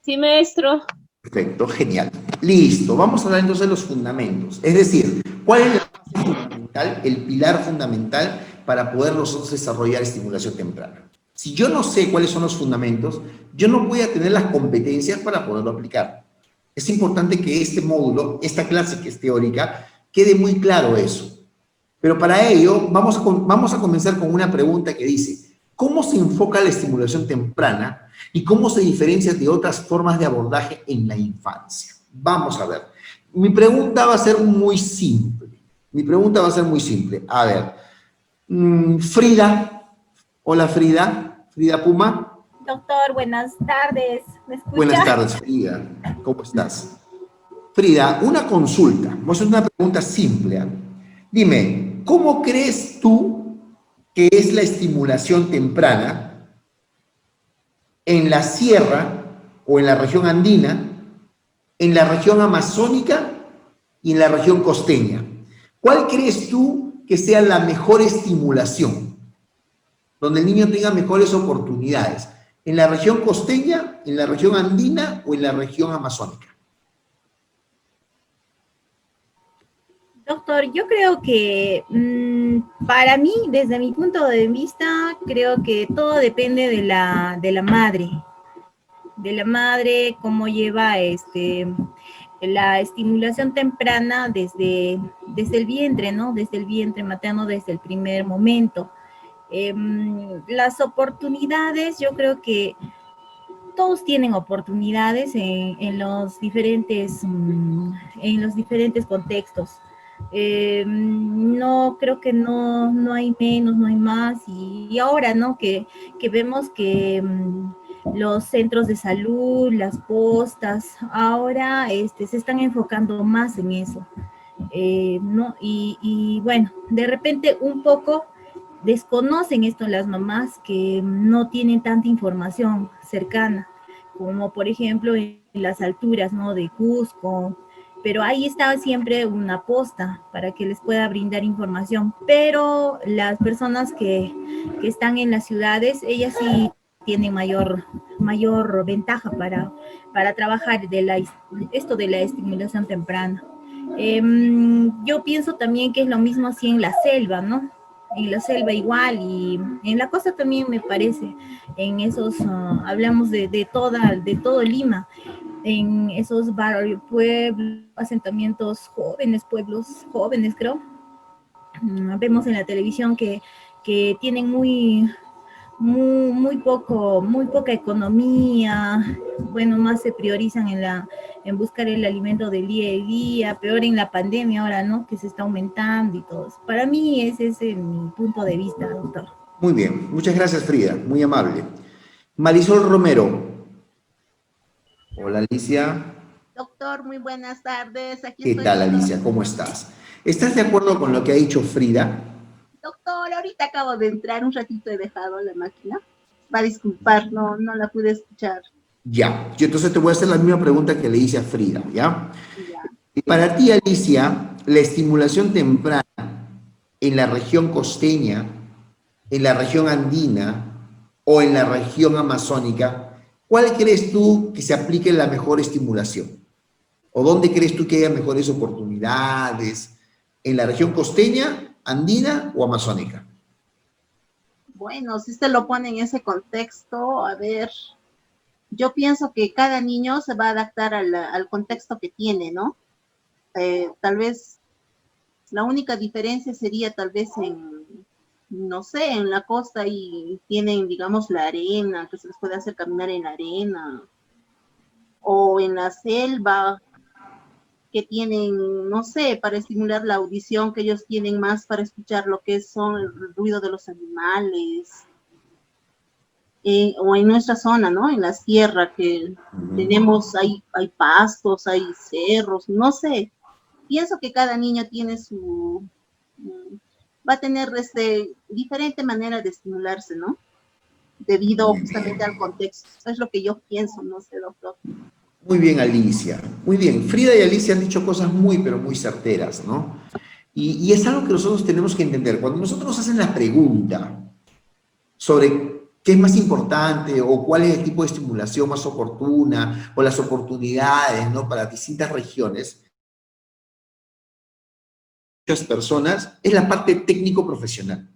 Sí, maestro. Perfecto, genial. Listo, vamos a hablar entonces de los fundamentos. Es decir, ¿cuál es la base fundamental, el pilar fundamental para poder nosotros desarrollar estimulación temprana? Si yo no sé cuáles son los fundamentos, yo no voy a tener las competencias para poderlo aplicar. Es importante que este módulo, esta clase que es teórica, quede muy claro eso. Pero para ello vamos a comenzar con una pregunta que dice, ¿cómo se enfoca la estimulación temprana y cómo se diferencia de otras formas de abordaje en la infancia? Vamos a ver. Mi pregunta va a ser muy simple. Mi pregunta va a ser muy simple. A ver, Frida. Hola, Frida. Frida Puma. Doctor, buenas tardes. ¿Me Buenas escucha? tardes, Frida. ¿Cómo estás? Frida, una consulta. Vamos a hacer una pregunta simple. ¿Eh? Dime, ¿cómo crees tú que es la estimulación temprana en la sierra o en la región andina, en la región amazónica y en la región costeña? ¿Cuál crees tú que sea la mejor estimulación? Donde el niño tenga mejores oportunidades. ¿En la región costeña, en la región andina o en la región amazónica? Doctor, yo creo que para mí, desde mi punto de vista, creo que todo depende de la madre, cómo lleva la estimulación temprana desde el vientre, ¿no? Desde el vientre materno, desde el primer momento. Las oportunidades, yo creo que todos tienen oportunidades en los diferentes contextos. No creo que no hay menos, no hay más. Y ahora, ¿no? Que vemos que los centros de salud, las postas, ahora se están enfocando más en eso. ¿No? Y bueno, de repente un poco desconocen esto las mamás que no tienen tanta información cercana, como por ejemplo en las alturas, ¿no? De Cusco, pero ahí está siempre una posta para que les pueda brindar información, pero las personas que están en las ciudades, ellas sí tienen mayor ventaja para trabajar esto de la estimulación temprana. Yo pienso también que es lo mismo así en la selva, ¿no? En la selva igual y en la costa también me parece, en esos, hablamos de todo Lima, en esos barrios, pueblos, asentamientos jóvenes, pueblos jóvenes creo. Vemos en la televisión que tienen muy poca economía, bueno, más se priorizan en buscar el alimento del día a día, peor en la pandemia ahora, ¿no? Que se está aumentando y todo eso. Para mí ese es mi punto de vista, doctor. Muy bien, muchas gracias, Frida, muy amable. Marisol Romero. Hola, Alicia. Doctor, muy buenas tardes. Aquí ¿Qué estoy, tal, doctor. Alicia? ¿Cómo estás? ¿Estás de acuerdo con lo que ha dicho Frida? Doctor, ahorita acabo de entrar, un ratito he dejado la máquina. Va a disculpar, no la pude escuchar. Ya, yo entonces te voy a hacer la misma pregunta que le hice a Frida, ¿ya? Ya. Y para ti, Alicia, la estimulación temprana en la región costeña, en la región andina o en la región amazónica, ¿cuál crees tú que se aplique la mejor estimulación? ¿O dónde crees tú que haya mejores oportunidades? ¿En la región costeña, andina o amazónica? Bueno, si se lo pone en ese contexto, a ver, yo pienso que cada niño se va a adaptar al contexto que tiene, ¿no? Tal vez la única diferencia sería tal vez no sé, en la costa y tienen, digamos, la arena, que se les puede hacer caminar en la arena, o en la selva, que tienen, no sé, para estimular la audición, que ellos tienen más para escuchar lo que son el ruido de los animales, o en nuestra zona, ¿no? En la sierra, que tenemos, hay pastos, hay cerros, no sé. Pienso que cada niño tiene va a tener diferente manera de estimularse, ¿no? Debido Muy justamente al bien. contexto. Eso es lo que yo pienso, no sé, doctor. Muy bien, Alicia. Muy bien. Frida y Alicia han dicho cosas muy, pero muy certeras, ¿no? Y es algo que nosotros tenemos que entender. Cuando nosotros nos hacen la pregunta sobre ¿Qué es más importante o cuál es el tipo de estimulación más oportuna o las oportunidades, ¿no? Para distintas regiones? Muchas personas es la parte técnico-profesional,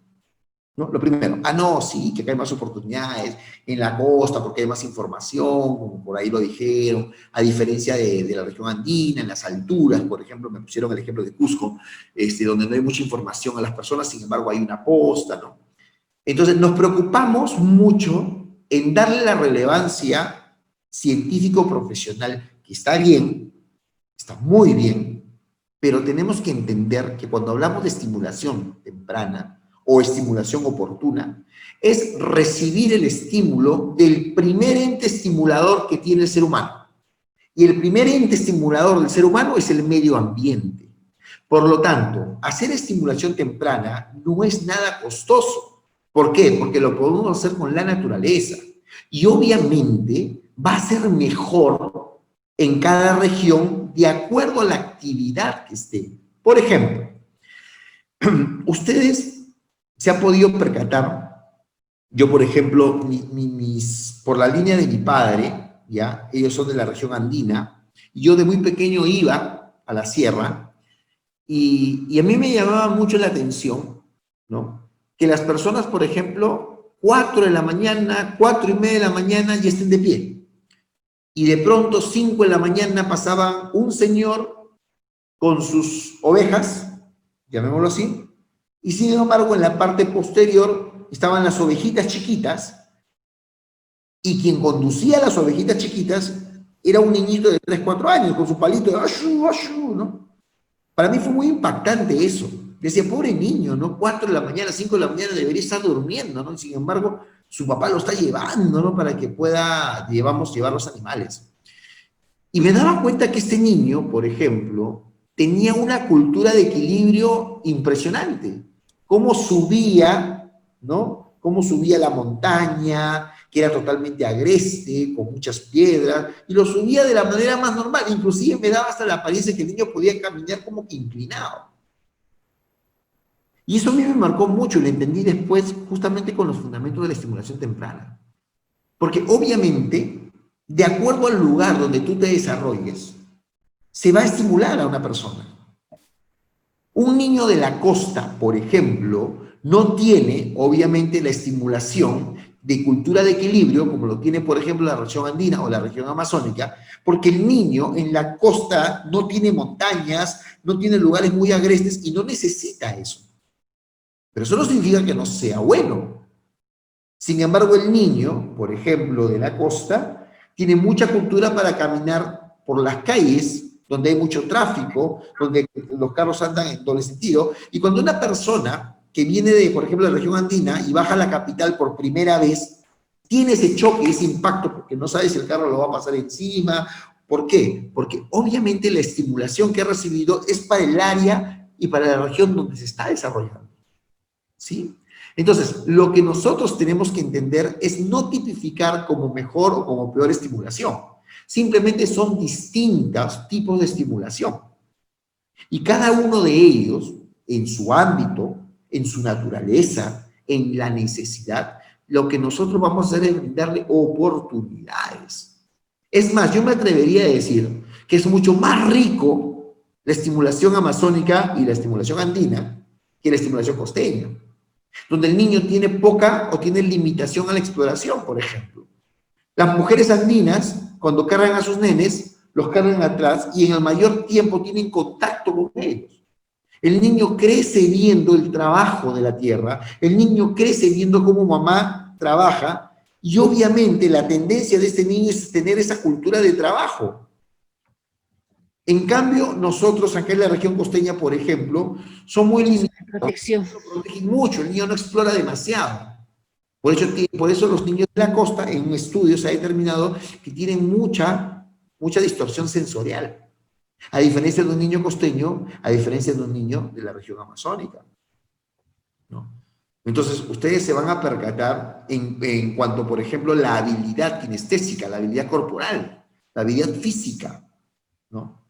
¿no? Lo primero, no, sí, que acá hay más oportunidades en la costa porque hay más información, como por ahí lo dijeron, a diferencia de la región andina, en las alturas, por ejemplo, me pusieron el ejemplo de Cusco, donde no hay mucha información a las personas, sin embargo hay una posta, ¿no? Entonces nos preocupamos mucho en darle la relevancia científico-profesional, que está bien, está muy bien, pero tenemos que entender que cuando hablamos de estimulación temprana o estimulación oportuna, es recibir el estímulo del primer ente estimulador que tiene el ser humano. Y el primer ente estimulador del ser humano es el medio ambiente. Por lo tanto, hacer estimulación temprana no es nada costoso. ¿Por qué? Porque lo podemos hacer con la naturaleza. Y obviamente va a ser mejor en cada región de acuerdo a la actividad que esté. Por ejemplo, ustedes se han podido percatar, yo por ejemplo, por la línea de mi padre, ¿ya? Ellos son de la región andina, y yo de muy pequeño iba a la sierra, y a mí me llamaba mucho la atención, ¿no? Que las personas, por ejemplo, 4 de la mañana, 4:30 de la mañana ya estén de pie. Y de pronto 5 de la mañana pasaba un señor con sus ovejas, llamémoslo así, y sin embargo en la parte posterior estaban las ovejitas chiquitas, y quien conducía las ovejitas chiquitas era un niñito de 3, 4 años, con su palito de ashu, ashu, ¿no? Para mí fue muy impactante eso. Decía, pobre niño, ¿no? 4 de la mañana, 5 de la mañana debería estar durmiendo, ¿no? Sin embargo, su papá lo está llevando, ¿no? Para que pueda, llevar los animales. Y me daba cuenta que este niño, por ejemplo, tenía una cultura de equilibrio impresionante. Cómo subía, ¿no? Cómo subía la montaña, que era totalmente agreste, con muchas piedras, y lo subía de la manera más normal. Inclusive me daba hasta la apariencia que el niño podía caminar como que inclinado. Y eso a mí me marcó mucho y lo entendí después justamente con los fundamentos de la estimulación temprana. Porque obviamente, de acuerdo al lugar donde tú te desarrolles, se va a estimular a una persona. Un niño de la costa, por ejemplo, no tiene, obviamente, la estimulación de cultura de equilibrio, como lo tiene, por ejemplo, la región andina o la región amazónica, porque el niño en la costa no tiene montañas, no tiene lugares muy agrestes y no necesita eso. Pero eso no significa que no sea bueno. Sin embargo, el niño, por ejemplo, de la costa, tiene mucha cultura para caminar por las calles, donde hay mucho tráfico, donde los carros andan en doble sentido, y cuando una persona que viene de, por ejemplo, la región andina y baja a la capital por primera vez, tiene ese choque, ese impacto, porque no sabe si el carro lo va a pasar encima. ¿Por qué? Porque obviamente la estimulación que ha recibido es para el área y para la región donde se está desarrollando. ¿Sí? Entonces, lo que nosotros tenemos que entender es no tipificar como mejor o como peor estimulación. Simplemente son distintos tipos de estimulación. Y cada uno de ellos, en su ámbito, en su naturaleza, en la necesidad, lo que nosotros vamos a hacer es brindarle oportunidades. Es más, yo me atrevería a decir que es mucho más rico la estimulación amazónica y la estimulación andina que la estimulación costeña, donde el niño tiene poca o tiene limitación a la exploración, por ejemplo. Las mujeres andinas, cuando cargan a sus nenes, los cargan atrás y en el mayor tiempo tienen contacto con ellos. El niño crece viendo el trabajo de la tierra, el niño crece viendo cómo mamá trabaja, y obviamente la tendencia de este niño es tener esa cultura de trabajo. En cambio, nosotros acá en la región costeña, por ejemplo, son muy limitados. Protección. Protegen mucho, el niño no explora demasiado. Por eso los niños de la costa, en un estudio se ha determinado que tienen mucha distorsión sensorial. A diferencia de un niño costeño, a diferencia de un niño de la región amazónica, ¿no? Entonces, ustedes se van a percatar en cuanto, por ejemplo, la habilidad kinestésica, la habilidad corporal, la habilidad física, ¿no?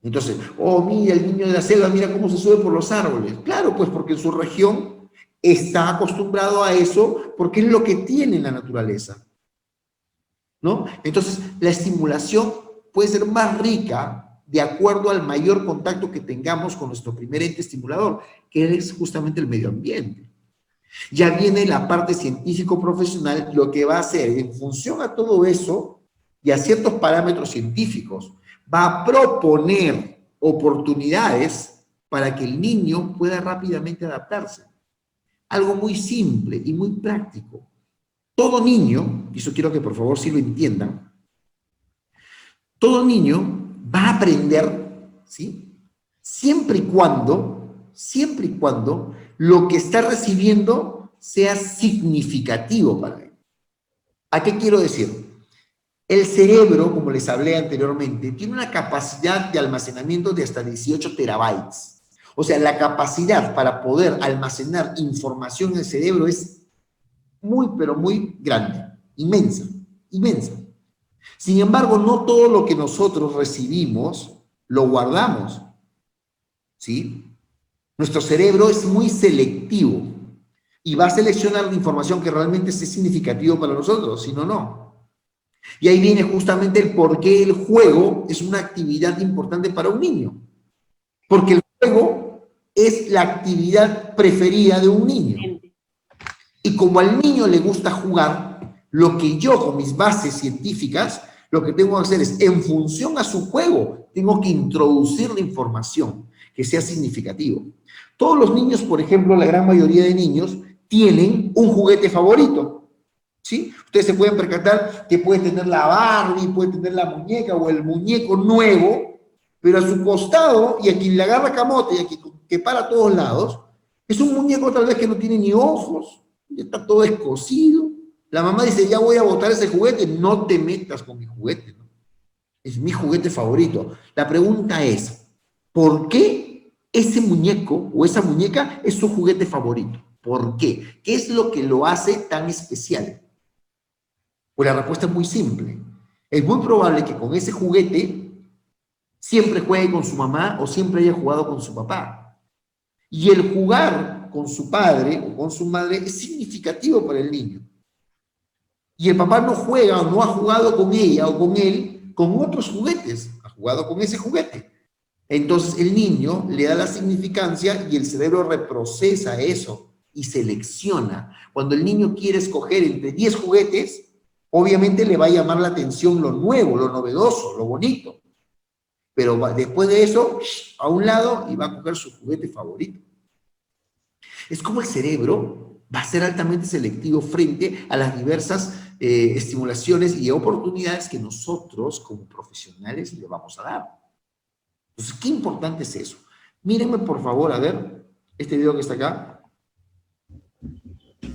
Entonces, oh, mira el niño de la selva, mira cómo se sube por los árboles. Claro, pues porque en su región está acostumbrado a eso porque es lo que tiene en la naturaleza, ¿no? Entonces, la estimulación puede ser más rica de acuerdo al mayor contacto que tengamos con nuestro primer ente estimulador, que es justamente el medio ambiente. Ya viene la parte científico-profesional, lo que va a hacer en función a todo eso y a ciertos parámetros científicos, va a proponer oportunidades para que el niño pueda rápidamente adaptarse. Algo muy simple y muy práctico. Todo niño, y eso quiero que por favor sí lo entiendan, todo niño va a aprender, ¿sí? Siempre y cuando lo que está recibiendo sea significativo para él. ¿A qué quiero decir? El cerebro, como les hablé anteriormente, tiene una capacidad de almacenamiento de hasta 18 terabytes. O sea, la capacidad para poder almacenar información en el cerebro es muy, pero muy grande, inmensa, inmensa. Sin embargo, no todo lo que nosotros recibimos lo guardamos, ¿sí? Nuestro cerebro es muy selectivo y va a seleccionar la información que realmente esté significativo para nosotros, si no, no. Y ahí viene justamente el por qué el juego es una actividad importante para un niño. Porque el juego es la actividad preferida de un niño. Y como al niño le gusta jugar, lo que yo con mis bases científicas, lo que tengo que hacer es, en función a su juego, tengo que introducir la información que sea significativo. Todos los niños, por ejemplo, la gran mayoría de niños, tienen un juguete favorito, ¿sí? Ustedes se pueden percatar que puede tener la Barbie, puede tener la muñeca o el muñeco nuevo, pero a su costado, y a quien le agarra camote y a quien que para a todos lados, es un muñeco tal vez que no tiene ni ojos, ya está todo descosido. La mamá dice, ya voy a botar ese juguete, no te metas con mi juguete, ¿no? Es mi juguete favorito. La pregunta es, ¿por qué ese muñeco o esa muñeca es su juguete favorito? ¿Por qué? ¿Qué es lo que lo hace tan especial? Pues la respuesta es muy simple. Es muy probable que con ese juguete siempre juegue con su mamá o siempre haya jugado con su papá. Y el jugar con su padre o con su madre es significativo para el niño. Y el papá no juega o no ha jugado con ella o con él con otros juguetes, ha jugado con ese juguete. Entonces el niño le da la significancia y el cerebro reprocesa eso y selecciona. Cuando el niño quiere escoger entre 10 juguetes, obviamente le va a llamar la atención lo nuevo, lo novedoso, lo bonito. Pero después de eso, a un lado y va a coger su juguete favorito. Es como el cerebro va a ser altamente selectivo frente a las diversas estimulaciones y oportunidades que nosotros como profesionales le vamos a dar. Entonces, qué importante es eso. Mírenme por favor, a ver, este video que está acá.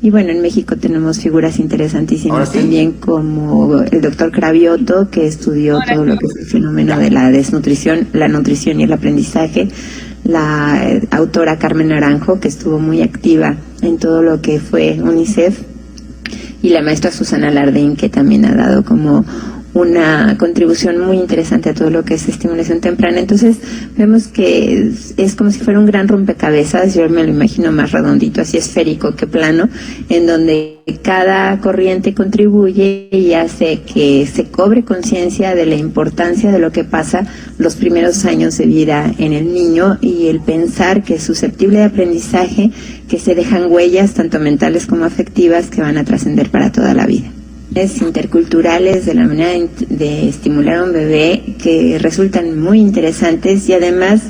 Y bueno, en México tenemos figuras interesantísimas ¿Sí? también, como el doctor Cravioto, que estudió todo lo que es el fenómeno de la desnutrición, la nutrición y el aprendizaje. La autora Carmen Naranjo, que estuvo muy activa en todo lo que fue UNICEF. Y la maestra Susana Lardín, que también ha dado como una contribución muy interesante a todo lo que es estimulación temprana. Entonces vemos que es como si fuera un gran rompecabezas. Yo me lo imagino más redondito, así esférico que plano, en donde cada corriente contribuye y hace que se cobre conciencia de la importancia de lo que pasa los primeros años de vida en el niño, y el pensar que es susceptible de aprendizaje, que se dejan huellas tanto mentales como afectivas que van a trascender para toda la vida. Interculturales de la manera de estimular a un bebé que resultan muy interesantes y además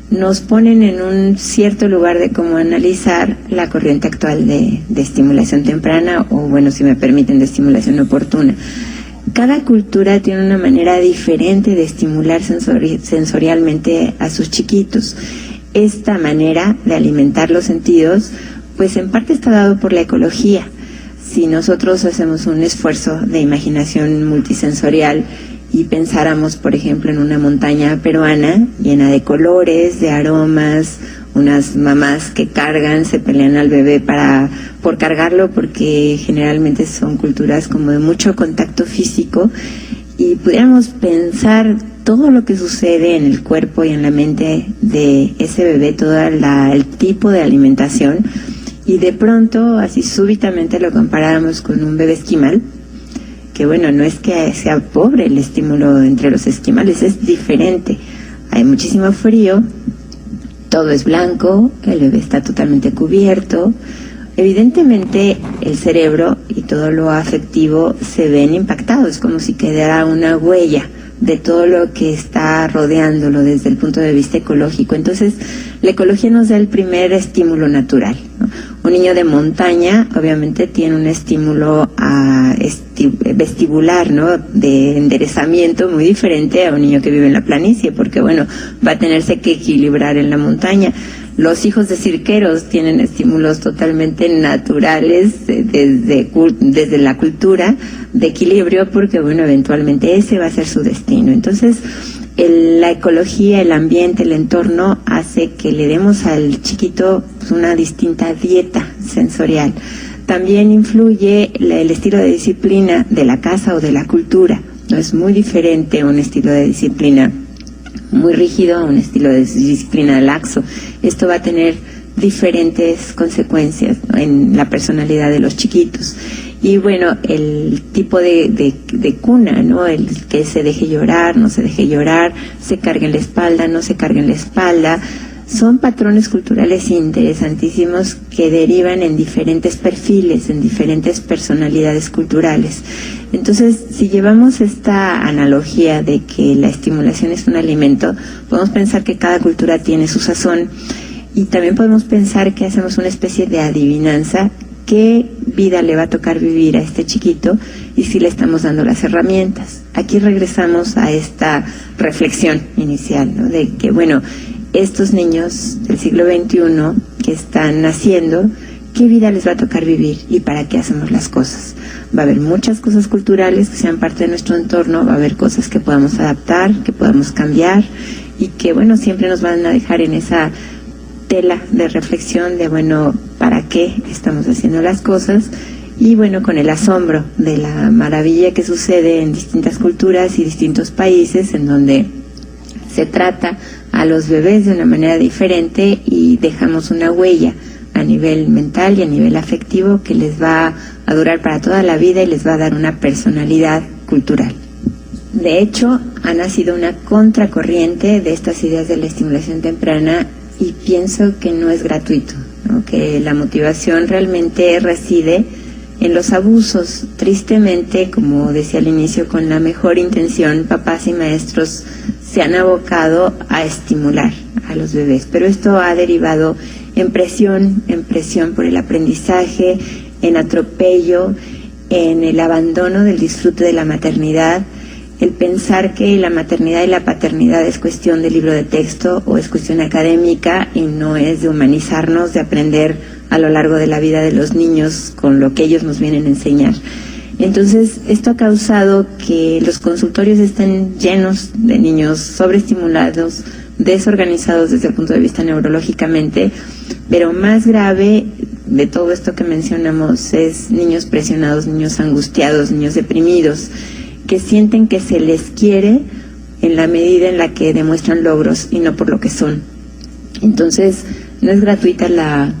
nos ponen en un cierto lugar de cómo analizar la corriente actual de estimulación temprana, o bueno, si me permiten, de estimulación oportuna. Cada cultura tiene una manera diferente de estimular sensorialmente a sus chiquitos. Esta manera de alimentar los sentidos, pues en parte está dado por la ecología. Si nosotros hacemos un esfuerzo de imaginación multisensorial y pensáramos, por ejemplo, en una montaña peruana llena de colores, de aromas, unas mamás que cargan, se pelean al bebé por cargarlo, porque generalmente son culturas como de mucho contacto físico, y pudiéramos pensar todo lo que sucede en el cuerpo y en la mente de ese bebé, todo el tipo de alimentación, y de pronto, así súbitamente lo comparáramos con un bebé esquimal, que bueno, no es que sea pobre el estímulo entre los esquimales, es diferente. Hay muchísimo frío, todo es blanco, el bebé está totalmente cubierto. Evidentemente el cerebro y todo lo afectivo se ven impactados, como si quedara una huella de todo lo que está rodeándolo desde el punto de vista ecológico. Entonces, la ecología nos da el primer estímulo natural, ¿no? Un niño de montaña, obviamente, tiene un estímulo vestibular, ¿no?, de enderezamiento muy diferente a un niño que vive en la planicie, porque, bueno, va a tenerse que equilibrar en la montaña. Los hijos de cirqueros tienen estímulos totalmente naturales desde la cultura de equilibrio, porque bueno, eventualmente ese va a ser su destino. Entonces, la ecología, el ambiente, el entorno hace que le demos al chiquito pues, una distinta dieta sensorial. También influye el estilo de disciplina de la casa o de la cultura. No es muy diferente un estilo de disciplina muy rígido a un estilo de disciplina laxo. Esto va a tener diferentes consecuencias, ¿no?, en la personalidad de los chiquitos. Y bueno, el tipo de cuna, ¿no?, el que se deje llorar, no se deje llorar, se cargue en la espalda, no se cargue en la espalda, son patrones culturales interesantísimos que derivan en diferentes perfiles, en diferentes personalidades culturales. Entonces, si llevamos esta analogía de que la estimulación es un alimento, podemos pensar que cada cultura tiene su sazón y también podemos pensar que hacemos una especie de adivinanza, qué vida le va a tocar vivir a este chiquito y si le estamos dando las herramientas. Aquí regresamos a esta reflexión inicial, ¿no?, de que, bueno, estos niños del siglo XXI que están naciendo, ¿qué vida les va a tocar vivir y para qué hacemos las cosas? Va a haber muchas cosas culturales que sean parte de nuestro entorno, va a haber cosas que podamos adaptar, que podamos cambiar y que, bueno, siempre nos van a dejar en esa tela de reflexión de, bueno, ¿para qué estamos haciendo las cosas? Y, bueno, con el asombro de la maravilla que sucede en distintas culturas y distintos países en donde se trata a los bebés de una manera diferente y dejamos una huella a nivel mental y a nivel afectivo que les va a durar para toda la vida y les va a dar una personalidad cultural. De hecho, ha nacido una contracorriente de estas ideas de la estimulación temprana y pienso que no es gratuito, ¿no?, que la motivación realmente reside en los abusos. Tristemente, como decía al inicio, con la mejor intención, papás y maestros se han abocado a estimular a los bebés, pero esto ha derivado en presión por el aprendizaje, en atropello, en el abandono del disfrute de la maternidad, el pensar que la maternidad y la paternidad es cuestión de libro de texto o es cuestión académica y no es de humanizarnos, de aprender a lo largo de la vida de los niños con lo que ellos nos vienen a enseñar. Entonces, esto ha causado que los consultorios estén llenos de niños sobreestimulados, desorganizados desde el punto de vista neurológicamente, pero más grave de todo esto que mencionamos es niños presionados, niños angustiados, niños deprimidos, que sienten que se les quiere en la medida en la que demuestran logros y no por lo que son. Entonces, no es gratuita la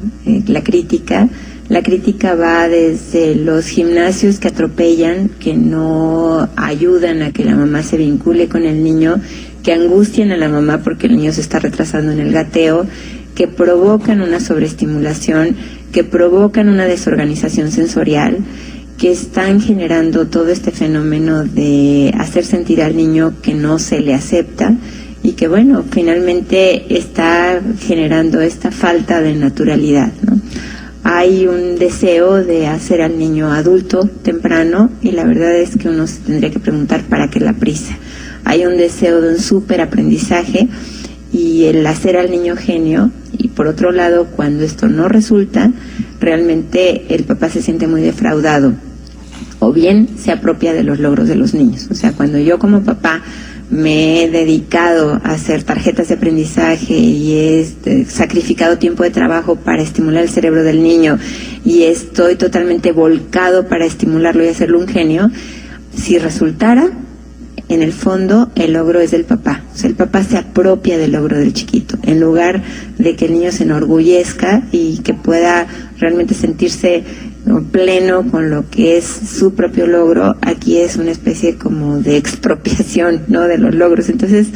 crítica. La crítica va desde los gimnasios que atropellan, que no ayudan a que la mamá se vincule con el niño, que angustian a la mamá porque el niño se está retrasando en el gateo, que provocan una sobreestimulación, que provocan una desorganización sensorial, que están generando todo este fenómeno de hacer sentir al niño que no se le acepta y que, bueno, finalmente está generando esta falta de naturalidad, ¿no? Hay un deseo de hacer al niño adulto temprano y la verdad es que uno se tendría que preguntar para qué la prisa. Hay un deseo de un superaprendizaje y el hacer al niño genio, y por otro lado, cuando esto no resulta, realmente el papá se siente muy defraudado o bien se apropia de los logros de los niños. O sea, cuando yo como papá me he dedicado a hacer tarjetas de aprendizaje y he sacrificado tiempo de trabajo para estimular el cerebro del niño y estoy totalmente volcado para estimularlo y hacerlo un genio, si resultara, en el fondo el logro es del papá. O sea, el papá se apropia del logro del chiquito, en lugar de que el niño se enorgullezca y que pueda realmente sentirse pleno con lo que es su propio logro, aquí es una especie como de expropiación, ¿no?, de los logros. Entonces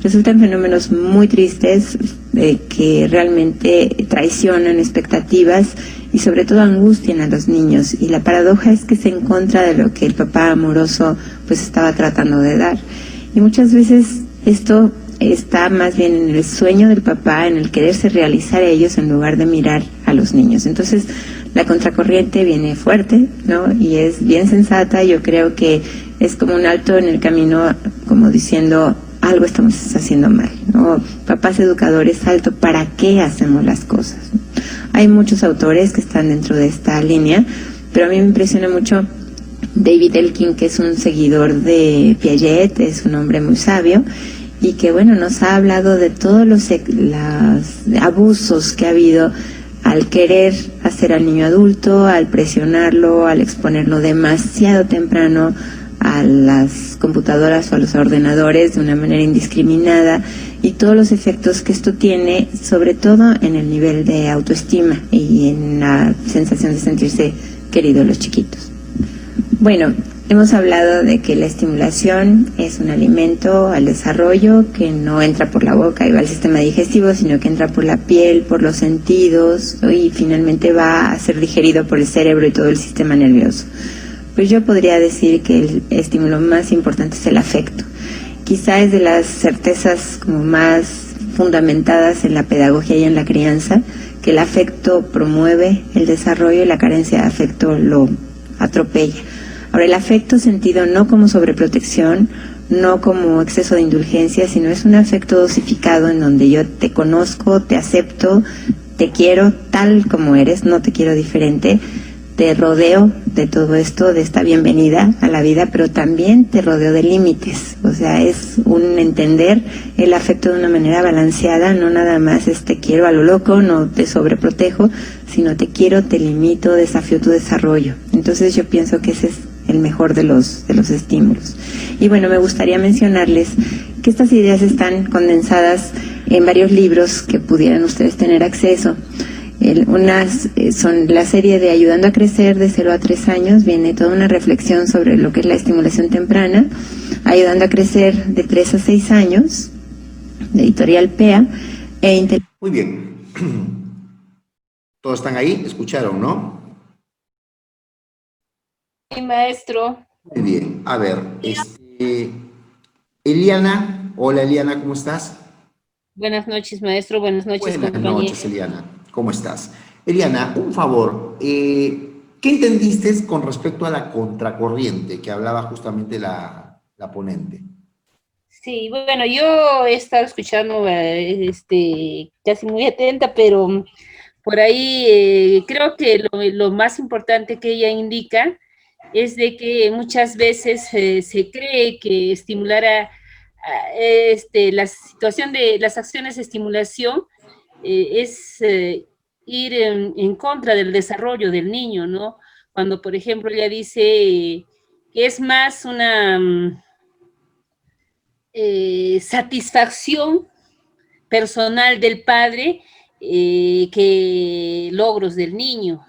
resultan fenómenos muy tristes que realmente traicionan expectativas y sobre todo angustian a los niños. Y la paradoja es que es en contra de lo que el papá amoroso pues estaba tratando de dar. Y muchas veces esto está más bien en el sueño del papá, en el quererse realizar a ellos en lugar de mirar a los niños. Entonces la contracorriente viene fuerte, ¿no?, y es bien sensata. Yo creo que es como un alto en el camino, como diciendo, algo estamos haciendo mal, ¿no? Papás educadores, alto, ¿para qué hacemos las cosas? Hay muchos autores que están dentro de esta línea, pero a mí me impresiona mucho David Elkin, que es un seguidor de Piaget, es un hombre muy sabio, y que, bueno, nos ha hablado de todos los abusos que ha habido al querer hacer al niño adulto, al presionarlo, al exponerlo demasiado temprano a las computadoras o a los ordenadores de una manera indiscriminada, y todos los efectos que esto tiene, sobre todo en el nivel de autoestima y en la sensación de sentirse queridos los chiquitos. Bueno, hemos hablado de que la estimulación es un alimento al desarrollo que no entra por la boca y va al sistema digestivo, sino que entra por la piel, por los sentidos, y finalmente va a ser digerido por el cerebro y todo el sistema nervioso. Pues yo podría decir que el estímulo más importante es el afecto. Quizá es de las certezas como más fundamentadas en la pedagogía y en la crianza, que el afecto promueve el desarrollo y la carencia de afecto lo atropella. Ahora, el afecto sentido no como sobreprotección, no como exceso de indulgencia, sino es un afecto dosificado en donde yo te conozco, te acepto, te quiero tal como eres, no te quiero diferente, te rodeo de todo esto, de esta bienvenida a la vida, pero también te rodeo de límites. O sea, es un entender el afecto de una manera balanceada, no nada más te quiero a lo loco, no te sobreprotejo, sino te quiero, te limito, desafío tu desarrollo. Entonces yo pienso que ese es el mejor de los estímulos. Y bueno, me gustaría mencionarles que estas ideas están condensadas en varios libros que pudieran ustedes tener acceso. Unas son la serie de Ayudando a Crecer de 0 a 3 años, viene toda una reflexión sobre lo que es la estimulación temprana. Ayudando a Crecer de 3 a 6 años, de Editorial PEA. Muy bien. ¿Todos están ahí? ¿Escucharon, no? Sí, maestro. Muy bien. A ver, Eliana. Hola, Eliana, ¿cómo estás? Buenas noches, maestro. Buenas noches, Buenas compañeros. noches, Eliana. ¿Cómo estás? Eliana, un favor. ¿Qué entendiste con respecto a la contracorriente que hablaba justamente la ponente? Sí, bueno, yo he estado escuchando casi muy atenta, pero por ahí creo que lo más importante que ella indica es de que muchas veces se cree que estimular la situación de las acciones de estimulación es ir en contra del desarrollo del niño, ¿no? Cuando, por ejemplo, ella dice que es más una satisfacción personal del padre que logros del niño.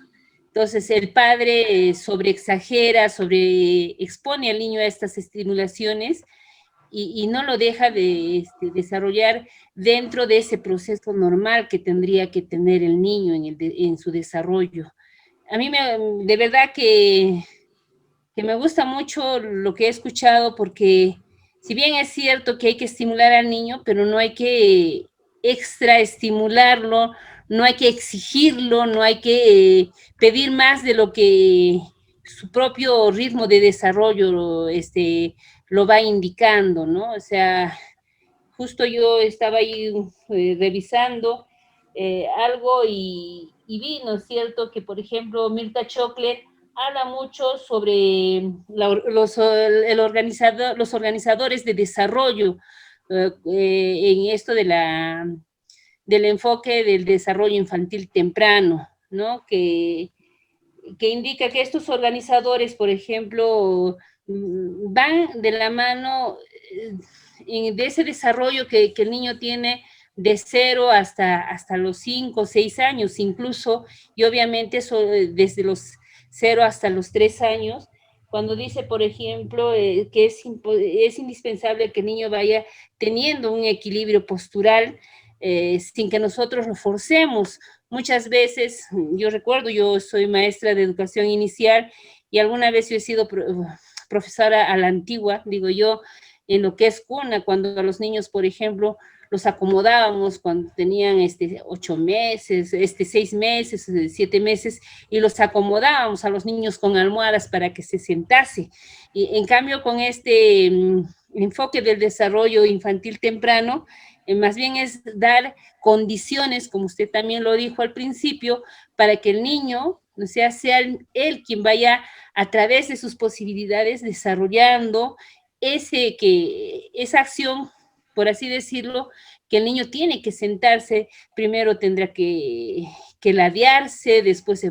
Entonces, el padre sobreexagera, sobreexpone al niño a estas estimulaciones y no lo deja de desarrollar dentro de ese proceso normal que tendría que tener el niño en su desarrollo. A mí de verdad que me gusta mucho lo que he escuchado, porque si bien es cierto que hay que estimular al niño, pero no hay que extra estimularlo, no hay que exigirlo, no hay que pedir más de lo que su propio ritmo de desarrollo lo va indicando, ¿no? O sea, justo yo estaba ahí revisando algo y vi, ¿no es cierto?, que por ejemplo Mirta Chocolate habla mucho sobre los organizadores de desarrollo en esto del enfoque del desarrollo infantil temprano, ¿no? Que indica que estos organizadores, por ejemplo, van de la mano de ese desarrollo que el niño tiene de 0 hasta los 5 o 6 años incluso, y obviamente eso, desde los 0 hasta los 3 años, cuando dice, por ejemplo, que es indispensable que el niño vaya teniendo un equilibrio postural sin que nosotros lo forcemos. Muchas veces, yo recuerdo, yo soy maestra de educación inicial y alguna vez yo he sido profesora a la antigua, digo yo, en lo que es cuna, cuando a los niños, por ejemplo, los acomodábamos cuando tenían 8 meses, 6 meses, 7 meses, y los acomodábamos a los niños con almohadas para que se sentase. Y en cambio, con este enfoque del desarrollo infantil temprano, más bien es dar condiciones, como usted también lo dijo al principio, para que el niño, o sea él quien vaya a través de sus posibilidades desarrollando esa acción, por así decirlo, que el niño tiene que sentarse, primero tendrá que ladearse, después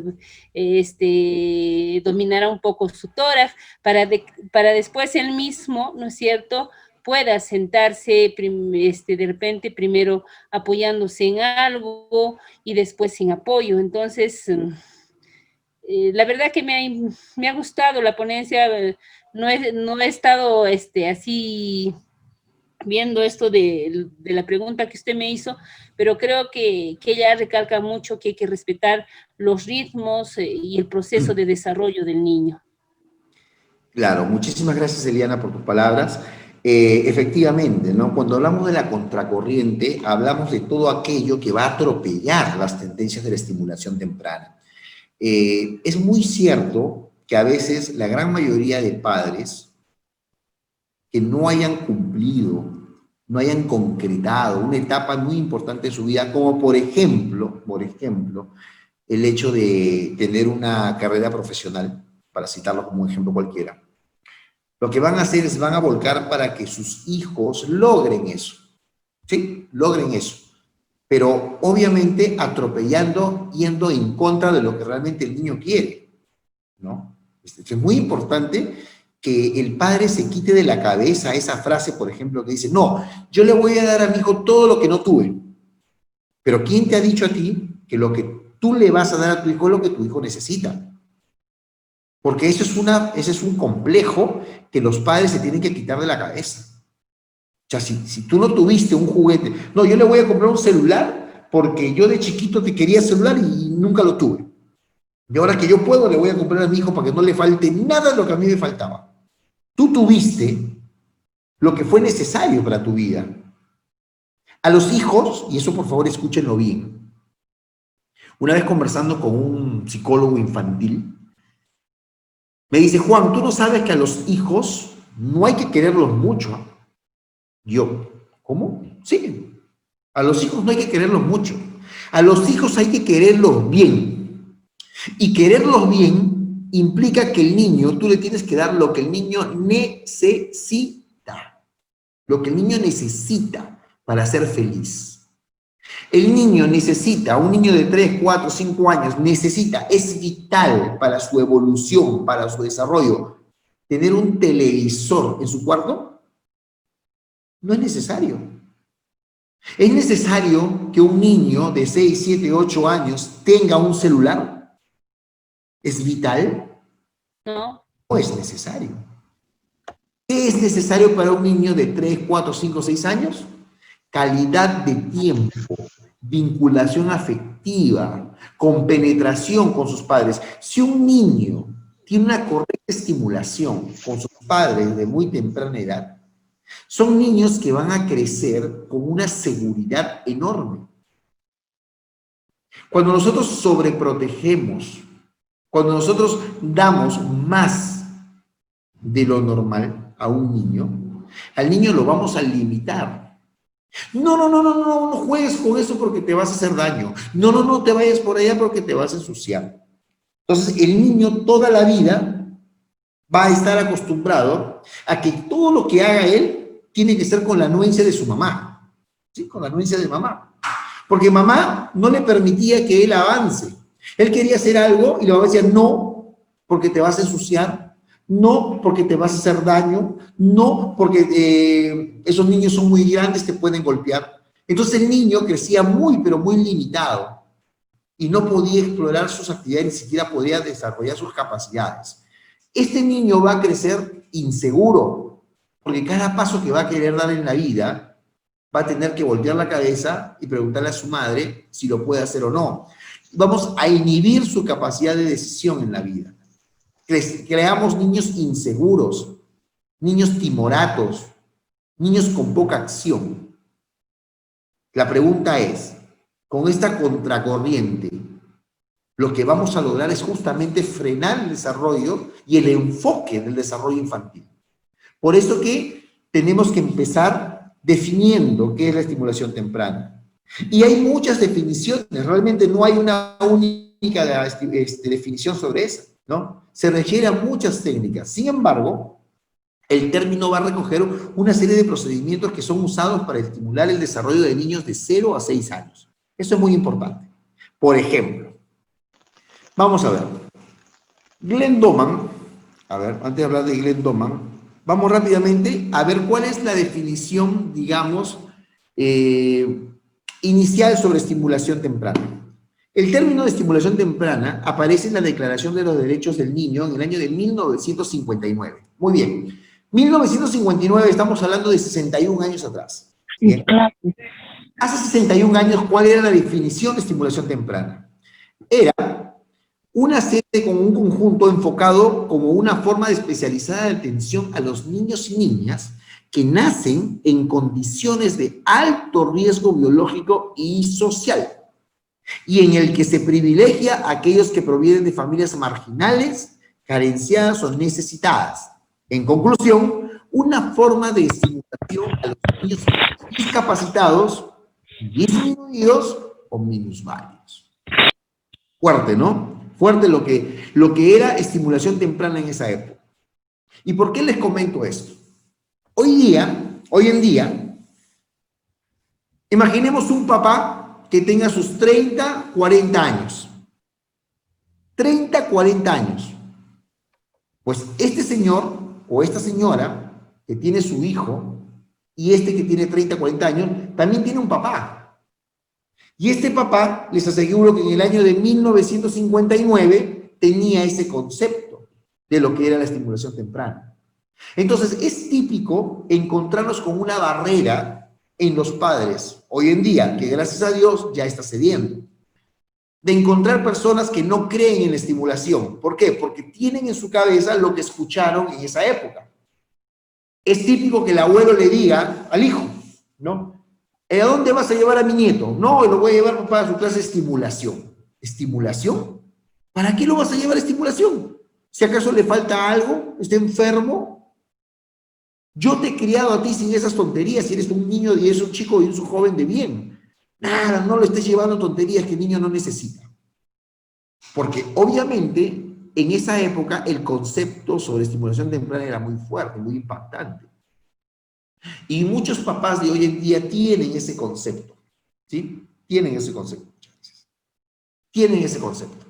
dominará un poco su tórax, para después él mismo, ¿no es cierto?, pueda sentarse de repente primero apoyándose en algo y después sin apoyo. Entonces, la verdad que me ha gustado la ponencia, no he estado así viendo esto de la pregunta que usted me hizo, pero creo que ella recalca mucho que hay que respetar los ritmos y el proceso de desarrollo del niño. Claro, muchísimas gracias, Eliana, por tus palabras. Efectivamente, ¿no? Cuando hablamos de la contracorriente, hablamos de todo aquello que va a atropellar las tendencias de la estimulación temprana. Es muy cierto que a veces la gran mayoría de padres que no hayan cumplido, no hayan concretado una etapa muy importante de su vida, como por ejemplo, el hecho de tener una carrera profesional, para citarlo como un ejemplo cualquiera, lo que van a hacer es van a volcar para que sus hijos logren eso, ¿sí? Logren eso. Pero obviamente atropellando, yendo en contra de lo que realmente el niño quiere, ¿no? Es muy importante que el padre se quite de la cabeza esa frase, por ejemplo, que dice, no, yo le voy a dar a mi hijo todo lo que no tuve. Pero ¿quién te ha dicho a ti que lo que tú le vas a dar a tu hijo es lo que tu hijo necesita? Porque ese es un complejo que los padres se tienen que quitar de la cabeza. O sea, si tú no tuviste un juguete, no, yo le voy a comprar un celular porque yo de chiquito te quería celular y nunca lo tuve. Y ahora que yo puedo, le voy a comprar a mi hijo para que no le falte nada de lo que a mí me faltaba. Tú tuviste lo que fue necesario para tu vida. A los hijos, y eso por favor escúchenlo bien, una vez conversando con un psicólogo infantil, me dice, Juan, tú no sabes que a los hijos no hay que quererlos mucho. Yo, ¿cómo? Sí, a los hijos no hay que quererlos mucho. A los hijos hay que quererlos bien. Y quererlos bien implica que el niño, tú le tienes que dar lo que el niño necesita. Lo que el niño necesita para ser feliz. El niño necesita, un niño de 3, 4, 5 años, necesita, es vital para su evolución, para su desarrollo, tener un televisor en su cuarto. No es necesario. ¿Es necesario que un niño de 6, 7, 8 años tenga un celular? ¿Es vital? No. No es necesario. ¿Qué es necesario para un niño de 3, 4, 5, 6 años? Calidad de tiempo, vinculación afectiva, compenetración con sus padres. Si un niño tiene una correcta estimulación con sus padres de muy temprana edad, son niños que van a crecer con una seguridad enorme. Cuando nosotros sobreprotegemos, cuando nosotros damos más de lo normal a un niño, al niño lo vamos a limitar. No juegues con eso porque te vas a hacer daño. No te vayas por allá porque te vas a ensuciar. Entonces, el niño toda la vida va a estar acostumbrado a que todo lo que haga él tiene que ser con la anuencia de su mamá. ¿Sí? Con la anuencia de mamá. Porque mamá no le permitía que él avance. Él quería hacer algo y la mamá decía, no, porque te vas a ensuciar. No, porque te vas a hacer daño. No, porque esos niños son muy grandes, te pueden golpear. Entonces el niño crecía muy, pero muy limitado y no podía explorar sus actividades, ni siquiera podía desarrollar sus capacidades. Este niño va a crecer inseguro, porque cada paso que va a querer dar en la vida va a tener que voltear la cabeza y preguntarle a su madre si lo puede hacer o no. Vamos a inhibir su capacidad de decisión en la vida. Creamos niños inseguros, niños timoratos, niños con poca acción. La pregunta es, con esta contracorriente, lo que vamos a lograr es justamente frenar el desarrollo y el enfoque del desarrollo infantil. Por eso que tenemos que empezar definiendo qué es la estimulación temprana. Y hay muchas definiciones, realmente no hay una única definición sobre eso, ¿no? Se refiere a muchas técnicas. Sin embargo, el término va a recoger una serie de procedimientos que son usados para estimular el desarrollo de niños de 0 a 6 años. Eso es muy importante. Por ejemplo, vamos a ver. Glenn Doman, a ver, antes de hablar de Glenn Doman, vamos rápidamente a ver cuál es la definición, digamos, inicial sobre estimulación temprana. El término de estimulación temprana aparece en la Declaración de los Derechos del Niño en el año de 1959. Muy bien. 1959, estamos hablando de 61 años atrás. ¿Bien? Hace 61 años, ¿cuál era la definición de estimulación temprana? Era una serie con un conjunto enfocado como una forma de especializada de atención a los niños y niñas que nacen en condiciones de alto riesgo biológico y social, y en el que se privilegia a aquellos que provienen de familias marginales, carenciadas o necesitadas. En conclusión, una forma de estimulación a los niños discapacitados, disminuidos o minusválidos. Fuerte, ¿no? Fuerte lo que era estimulación temprana en esa época. ¿Y por qué les comento esto? Hoy en día, imaginemos un papá que tenga sus 30, 40 años. 30, 40 años. Pues este señor o esta señora que tiene su hijo y este que tiene 30, 40 años, también tiene un papá. Y este papá, les aseguro que en el año de 1959 tenía ese concepto de lo que era la estimulación temprana. Entonces, es típico encontrarnos con una barrera en los padres hoy en día, que gracias a Dios ya está cediendo, de encontrar personas que no creen en la estimulación. ¿Por qué? Porque tienen en su cabeza lo que escucharon en esa época. Es típico que el abuelo le diga al hijo, ¿no? ¿A dónde vas a llevar a mi nieto? No, lo voy a llevar para su clase de estimulación. ¿Estimulación? ¿Para qué lo vas a llevar a estimulación? Si acaso le falta algo, está enfermo. Yo te he criado a ti sin esas tonterías, si eres un niño y eres un chico y eres un joven de bien. Nada, no lo estés llevando tonterías que el niño no necesita. Porque obviamente en esa época el concepto sobre estimulación temprana era muy fuerte, muy impactante. Y muchos papás de hoy en día tienen ese concepto, ¿sí? Tienen ese concepto muchas veces. Tienen ese concepto.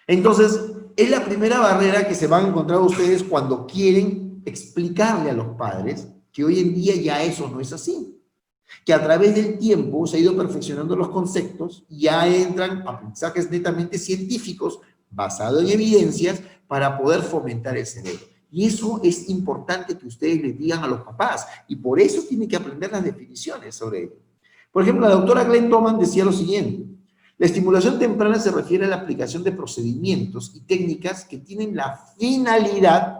Entonces, es la primera barrera que se van a encontrar ustedes cuando quieren explicarle a los padres que hoy en día ya eso no es así. Que a través del tiempo se ha ido perfeccionando los conceptos y ya entran aprendizajes netamente científicos basados en evidencias para poder fomentar el cerebro. Y eso es importante que ustedes les digan a los papás y por eso tienen que aprender las definiciones sobre ello. Por ejemplo, la doctora Glenn Doman decía lo siguiente: la estimulación temprana se refiere a la aplicación de procedimientos y técnicas que tienen la finalidad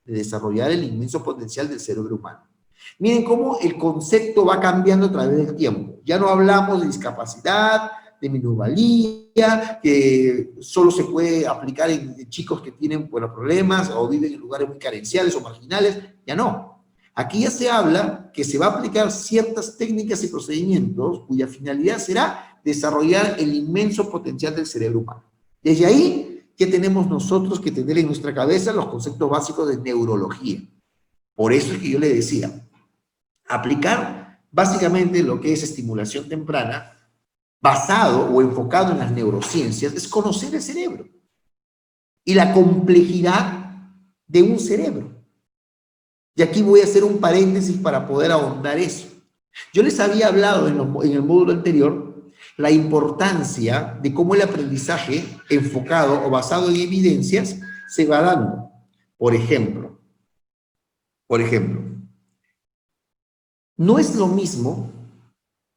de desarrollar el inmenso potencial del cerebro humano. Miren cómo el concepto va cambiando a través del tiempo. Ya no hablamos de discapacidad, de minusvalía, que solo se puede aplicar en chicos que tienen problemas o viven en lugares muy carenciales o marginales. Ya no. Aquí ya se habla que se va a aplicar ciertas técnicas y procedimientos cuya finalidad será desarrollar el inmenso potencial del cerebro humano. Desde ahí, ¿qué tenemos nosotros que tener en nuestra cabeza? Los conceptos básicos de neurología. Por eso es que yo le decía, aplicar básicamente lo que es estimulación temprana, basado o enfocado en las neurociencias, es conocer el cerebro y la complejidad de un cerebro. Y aquí voy a hacer un paréntesis para poder ahondar eso. Yo les había hablado en el módulo anterior la importancia de cómo el aprendizaje enfocado o basado en evidencias se va dando. Por ejemplo, no es lo mismo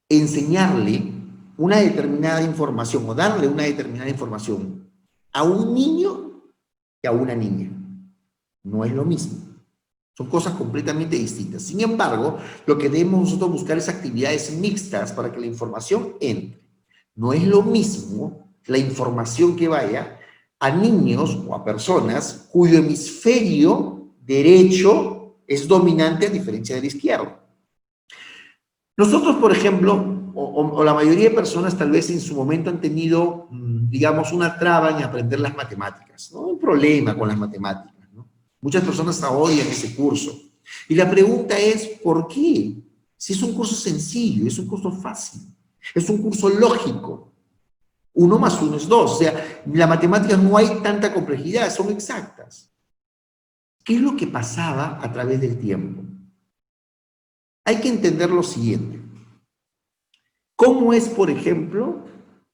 enseñarle una determinada información o darle una determinada información a un niño que a una niña. No es lo mismo. Son cosas completamente distintas. Sin embargo, lo que debemos nosotros buscar es actividades mixtas para que la información entre. No es lo mismo la información que vaya a niños o a personas cuyo hemisferio derecho es dominante a diferencia del izquierdo. Nosotros, por ejemplo, o la mayoría de personas tal vez en su momento han tenido, digamos, una traba en aprender las matemáticas, ¿no? Un problema con las matemáticas. Muchas personas odian ese curso. Y la pregunta es, ¿por qué? Si es un curso sencillo, es un curso fácil, es un curso lógico. 1 más 1 es 2. O sea, en la matemática no hay tanta complejidad, son exactas. ¿Qué es lo que pasaba a través del tiempo? Hay que entender lo siguiente. ¿Cómo es, por ejemplo,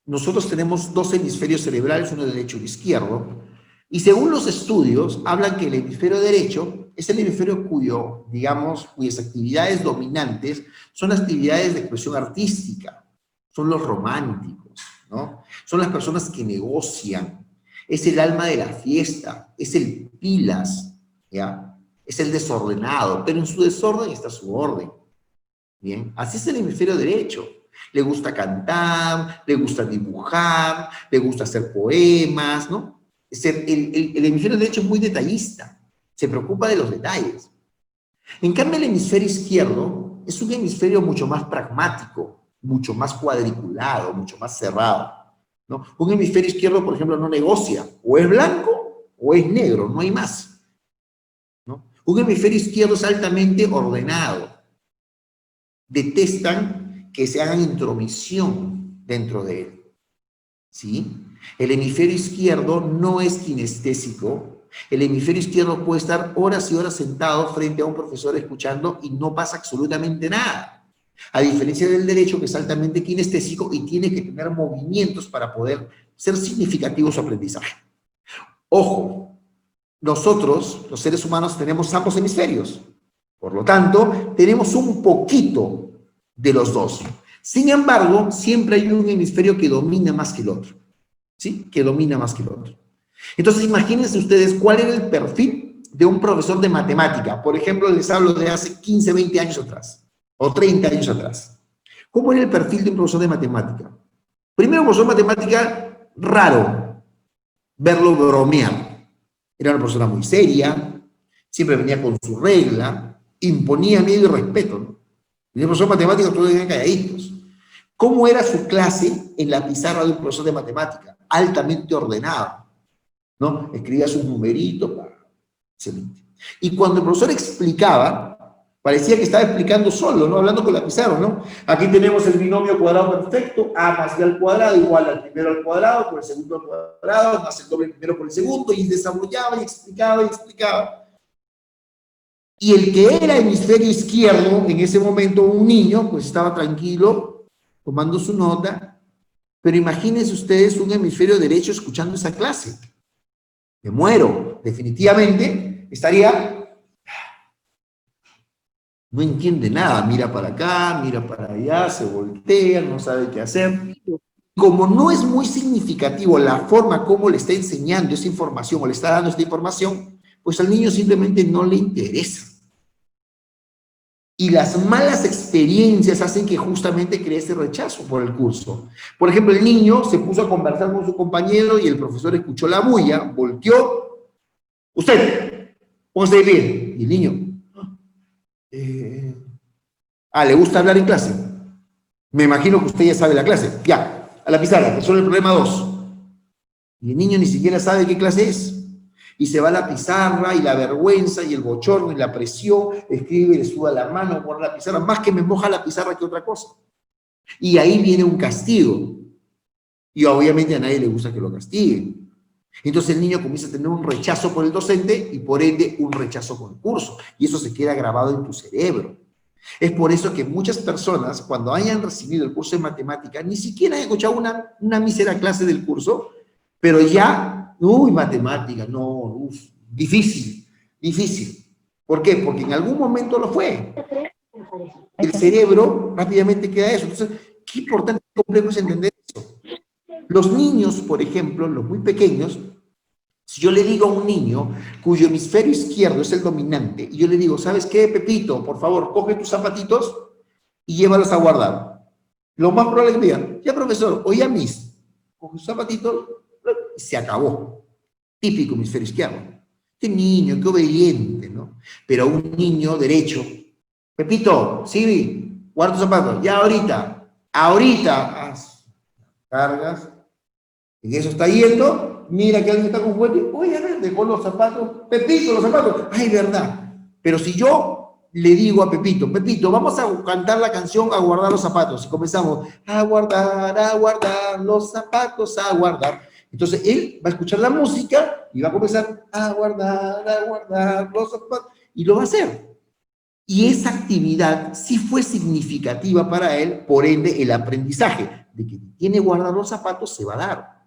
nosotros tenemos 2 hemisferios cerebrales, uno derecho y izquierdo, y según los estudios, hablan que el hemisferio derecho es el hemisferio cuyas actividades dominantes son las actividades de expresión artística, son los románticos, ¿no? Son las personas que negocian, es el alma de la fiesta, es el pilas, ¿ya? Es el desordenado, pero en su desorden está su orden, ¿bien? Así es el hemisferio derecho. Le gusta cantar, le gusta dibujar, le gusta hacer poemas, ¿no? El hemisferio derecho es muy detallista, se preocupa de los detalles. En cambio, el hemisferio izquierdo es un hemisferio mucho más pragmático, mucho más cuadriculado, mucho más cerrado, ¿no? Un hemisferio izquierdo, por ejemplo, no negocia, o es blanco o es negro, no hay más, ¿no? Un hemisferio izquierdo es altamente ordenado. Detestan que se hagan intromisión dentro de él, ¿sí? El hemisferio izquierdo no es kinestésico. El hemisferio izquierdo puede estar horas y horas sentado frente a un profesor escuchando y no pasa absolutamente nada. A diferencia del derecho, que es altamente kinestésico y tiene que tener movimientos para poder ser significativo su aprendizaje. Ojo, nosotros, los seres humanos, tenemos ambos hemisferios. Por lo tanto, tenemos un poquito de los dos. Sin embargo, siempre hay un hemisferio que domina más que el otro. ¿Sí? Que domina más que el otro. Entonces, imagínense ustedes cuál era el perfil de un profesor de matemática. Por ejemplo, les hablo de hace 15, 20 años atrás, o 30 años atrás. ¿Cómo era el perfil de un profesor de matemática? Primero, un profesor de matemática raro, verlo bromear. Era una persona muy seria, siempre venía con su regla, imponía miedo y respeto, ¿no? Y el profesor de matemática todos venían calladitos. ¿Cómo era su clase en la pizarra de un profesor de matemática? Altamente ordenado, ¿no? Escribía sus numeritos, excelente. Y cuando el profesor explicaba, parecía que estaba explicando solo, ¿no? Hablando con la pizarra, ¿no? Aquí tenemos el binomio cuadrado perfecto, a más b al cuadrado igual al primero al cuadrado por el segundo al cuadrado, más el doble primero por el segundo, y desarrollaba y explicaba y explicaba. Y el que era hemisferio izquierdo, en ese momento un niño, pues estaba tranquilo, tomando su nota, pero imagínense ustedes un hemisferio derecho escuchando esa clase. Me muero, definitivamente estaría, no entiende nada, mira para acá, mira para allá, se voltea, no sabe qué hacer. Como no es muy significativo la forma como le está enseñando esa información o le está dando esta información, pues al niño simplemente no le interesa. Y las malas experiencias hacen que justamente cree ese rechazo por el curso. Por ejemplo, el niño se puso a conversar con su compañero y el profesor escuchó la bulla, volteó. Usted, póngase bien. Y el niño, ¿le gusta hablar en clase? Me imagino que usted ya sabe la clase. Ya, a la pizarra, resuelve el problema 2. Y el niño ni siquiera sabe qué clase es. Y se va a la pizarra, y la vergüenza, y el bochorno, y la presión, escribe, le suda la mano por la pizarra, más que me moja la pizarra que otra cosa. Y ahí viene un castigo. Y obviamente a nadie le gusta que lo castiguen. Entonces el niño comienza a tener un rechazo por el docente, y por ende un rechazo por el curso. Y eso se queda grabado en tu cerebro. Es por eso que muchas personas, cuando hayan recibido el curso de matemática, ni siquiera han escuchado una mísera clase del curso, pero ya, uy, matemática, no, uf, difícil, difícil. ¿Por qué? Porque en algún momento lo fue. El cerebro rápidamente queda eso. Entonces, qué importante y complejo es entender eso. Los niños, por ejemplo, los muy pequeños, si yo le digo a un niño cuyo hemisferio izquierdo es el dominante, y yo le digo, ¿sabes qué, Pepito? Por favor, coge tus zapatitos y llévalos a guardar. Lo más probable es que me digan, ya, profesor, o ya, mis, coge sus zapatitos, y se acabó. Típico hemisferio izquierdo. Qué niño, qué obediente, ¿no? Pero un niño derecho, Pepito, sí, guarda tus zapatos, ya ahorita, cargas, en eso está yendo, mira que alguien está con fuerte, oye, a ver, dejó los zapatos, Pepito, los zapatos, ay, verdad, pero si yo le digo a Pepito, Pepito, vamos a cantar la canción A Guardar los Zapatos, y comenzamos, a guardar los zapatos, a guardar, entonces él va a escuchar la música y va a comenzar a guardar los zapatos, y lo va a hacer. Y esa actividad sí fue significativa para él, por ende el aprendizaje de que tiene guardar los zapatos se va a dar.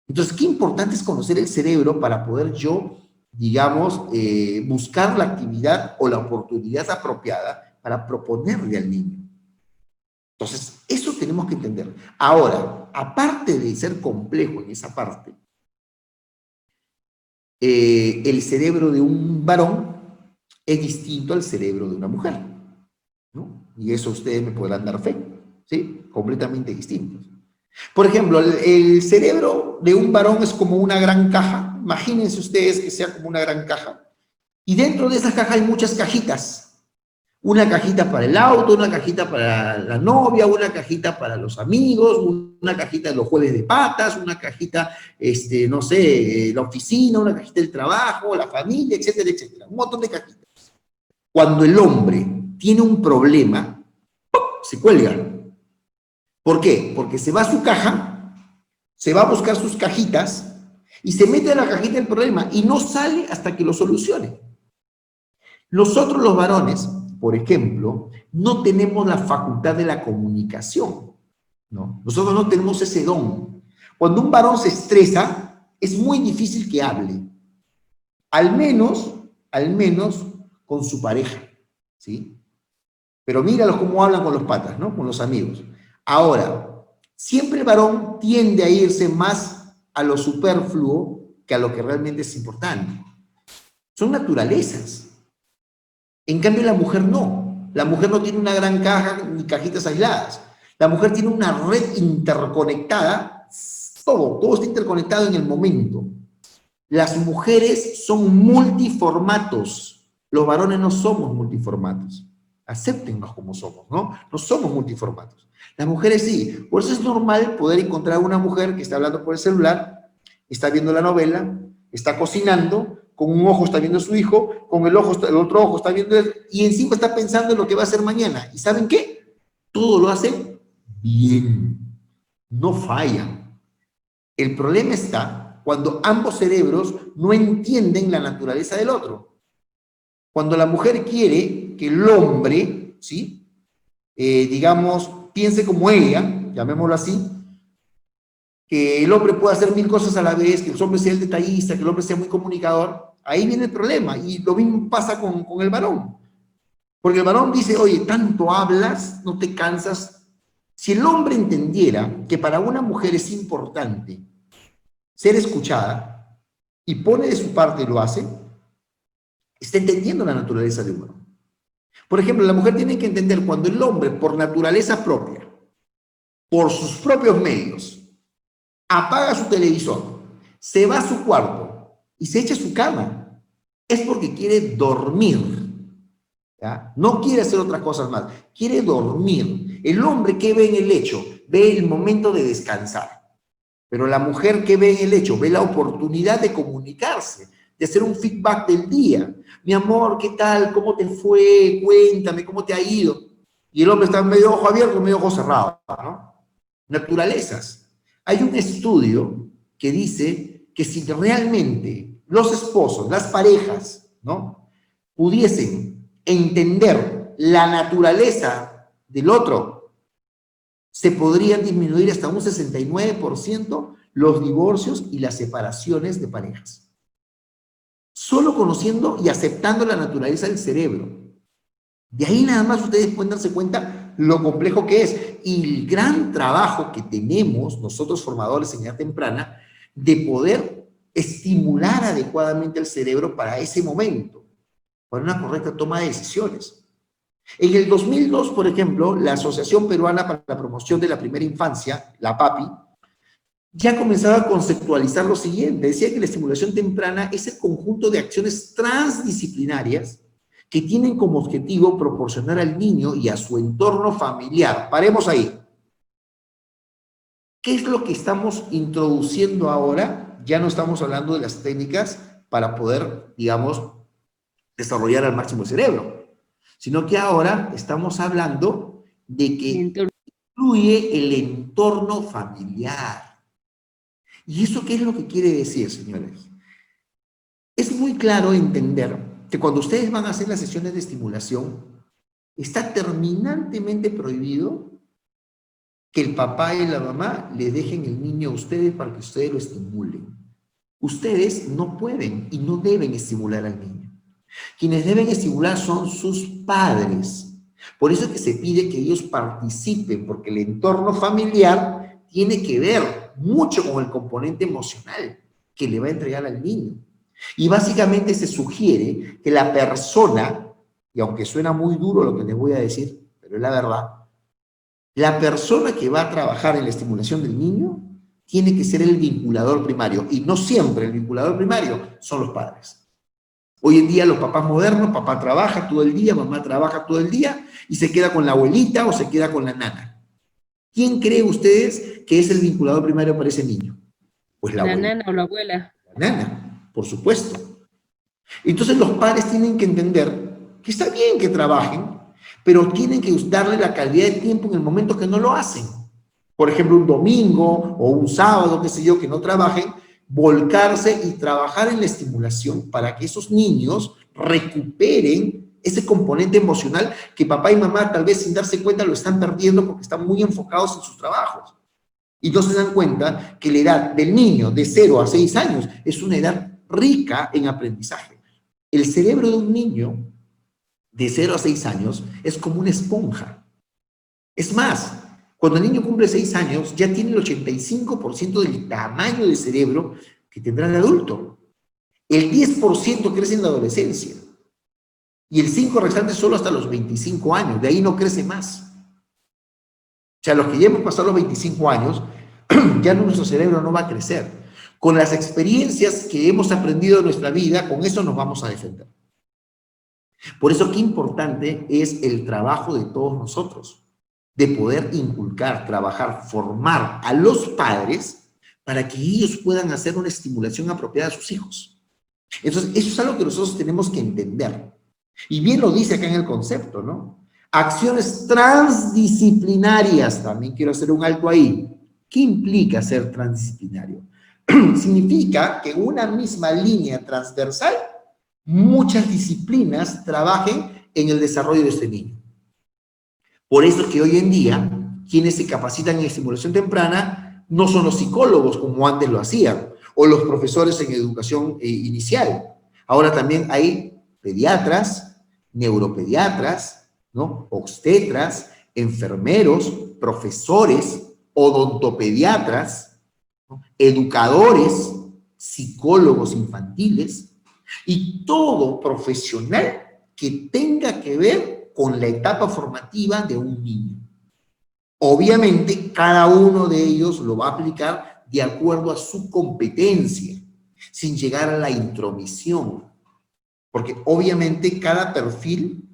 Entonces, qué importante es conocer el cerebro para poder yo, digamos, buscar la actividad o la oportunidad apropiada para proponerle al niño. Entonces, eso tenemos que entender. Ahora, aparte de ser complejo en esa parte, el cerebro de un varón es distinto al cerebro de una mujer, ¿no? Y eso ustedes me podrán dar fe, ¿sí? Completamente distintos. Por ejemplo, el cerebro de un varón es como una gran caja. Imagínense ustedes que sea como una gran caja. Y dentro de esa caja hay muchas cajitas. Una cajita para el auto, una cajita para la novia, una cajita para los amigos, una cajita de los jueves de patas, una cajita, no sé, la oficina, una cajita del trabajo, la familia, etcétera, etcétera. Un montón de cajitas. Cuando el hombre tiene un problema, se cuelga. ¿Por qué? Porque se va a su caja, se va a buscar sus cajitas y se mete a la cajita del problema y no sale hasta que lo solucione. Nosotros los varones, por ejemplo, no tenemos la facultad de la comunicación, ¿no? Nosotros no tenemos ese don. Cuando un varón se estresa, es muy difícil que hable. Al menos con su pareja, ¿sí? Pero míralos cómo hablan con los patas, ¿no? Con los amigos. Ahora, siempre el varón tiende a irse más a lo superfluo que a lo que realmente es importante. Son naturalezas. En cambio, la mujer no. La mujer no tiene una gran caja ni cajitas aisladas. La mujer tiene una red interconectada. Todo está interconectado en el momento. Las mujeres son multiformatos. Los varones no somos multiformatos. Acéptennos como somos, ¿no? No somos multiformatos. Las mujeres sí. Por eso es normal poder encontrar una mujer que está hablando por el celular, está viendo la novela, está cocinando, con un ojo está viendo a su hijo, con el otro ojo está viendo él, y encima está pensando en lo que va a hacer mañana. ¿Y saben qué? Todo lo hace bien. No fallan. El problema está cuando ambos cerebros no entienden la naturaleza del otro. Cuando la mujer quiere que el hombre, ¿sí? Digamos, piense como ella, llamémoslo así, que el hombre pueda hacer 1000 cosas a la vez, que el hombre sea el detallista, que el hombre sea muy comunicador, ahí viene el problema. Y lo mismo pasa con el varón. Porque el varón dice, oye, tanto hablas, no te cansas. Si el hombre entendiera que para una mujer es importante ser escuchada y pone de su parte y lo hace, está entendiendo la naturaleza de un varón. Por ejemplo, la mujer tiene que entender cuando el hombre, por naturaleza propia, por sus propios medios, apaga su televisor, se va a su cuarto y se echa a su cama, es porque quiere dormir, ¿ya? No quiere hacer otras cosas más, quiere dormir. El hombre, ¿qué ve en el lecho? Ve el momento de descansar. Pero la mujer, ¿qué ve en el lecho? Ve la oportunidad de comunicarse, de hacer un feedback del día. Mi amor, ¿qué tal? ¿Cómo te fue? Cuéntame, ¿cómo te ha ido? Y el hombre está medio ojo abierto, medio ojo cerrado, ¿no? Naturalezas. Hay un estudio que dice que si realmente los esposos, las parejas, ¿no? pudiesen entender la naturaleza del otro, se podrían disminuir hasta un 69% los divorcios y las separaciones de parejas. Solo conociendo y aceptando la naturaleza del cerebro. De ahí nada más ustedes pueden darse cuenta lo complejo que es y el gran trabajo que tenemos nosotros formadores en edad temprana de poder estimular adecuadamente el cerebro para ese momento, para una correcta toma de decisiones. En el 2002, por ejemplo, la Asociación Peruana para la Promoción de la Primera Infancia, la APAPI, ya comenzaba a conceptualizar lo siguiente. Decía que la estimulación temprana es el conjunto de acciones transdisciplinarias que tienen como objetivo proporcionar al niño y a su entorno familiar. Paremos ahí. ¿Qué es lo que estamos introduciendo ahora? Ya no estamos hablando de las técnicas para poder, digamos, desarrollar al máximo el cerebro, sino que ahora estamos hablando de que incluye el entorno familiar. ¿Y eso qué es lo que quiere decir, señores? Es muy claro entender que cuando ustedes van a hacer las sesiones de estimulación, está terminantemente prohibido que el papá y la mamá le dejen el niño a ustedes para que ustedes lo estimulen. Ustedes no pueden y no deben estimular al niño. Quienes deben estimular son sus padres. Por eso es que se pide que ellos participen, porque el entorno familiar tiene que ver mucho con el componente emocional que le va a entregar al niño. Y básicamente se sugiere que la persona, y aunque suena muy duro lo que les voy a decir, pero es la verdad, la persona que va a trabajar en la estimulación del niño tiene que ser el vinculador primario, y no siempre el vinculador primario son los padres. Hoy en día los papás modernos, papá trabaja todo el día, mamá trabaja todo el día, y se queda con la abuelita o se queda con la nana. ¿Quién cree ustedes que es el vinculador primario para ese niño? Pues la abuela. nana o la abuela. La nana, por supuesto. Entonces los padres tienen que entender que está bien que trabajen, pero tienen que darle la calidad de tiempo en el momento que no lo hacen. Por ejemplo, un domingo o un sábado, qué sé yo, que no trabajen, volcarse y trabajar en la estimulación para que esos niños recuperen ese componente emocional que papá y mamá tal vez sin darse cuenta lo están perdiendo porque están muy enfocados en sus trabajos. Y no se dan cuenta que la edad del niño de 0 a 6 años es una edad rica en aprendizaje. El cerebro de un niño de 0 a 6 años es como una esponja. Es más, cuando el niño cumple 6 años, ya tiene el 85% del tamaño del cerebro que tendrá el adulto. El 10% crece en la adolescencia. Y el 5% restante solo hasta los 25 años. De ahí no crece más. O sea, los que ya hemos pasado los 25 años, ya nuestro cerebro no va a crecer. Con las experiencias que hemos aprendido en nuestra vida, con eso nos vamos a defender. Por eso qué importante es el trabajo de todos nosotros, de poder inculcar, trabajar, formar a los padres para que ellos puedan hacer una estimulación apropiada a sus hijos. Entonces, eso es algo que nosotros tenemos que entender. Y bien lo dice acá en el concepto, ¿no? Acciones transdisciplinarias, también quiero hacer un alto ahí. ¿Qué implica ser transdisciplinario? Significa que en una misma línea transversal muchas disciplinas trabajen en el desarrollo de este niño. Por eso es que hoy en día, quienes se capacitan en estimulación temprana no son los psicólogos como antes lo hacían, o los profesores en educación inicial. Ahora también hay pediatras, neuropediatras, ¿no? Obstetras, enfermeros, profesores, odontopediatras, ¿no? Educadores, psicólogos infantiles, y todo profesional que tenga que ver con la etapa formativa de un niño. Obviamente, cada uno de ellos lo va a aplicar de acuerdo a su competencia, sin llegar a la intromisión, porque obviamente cada perfil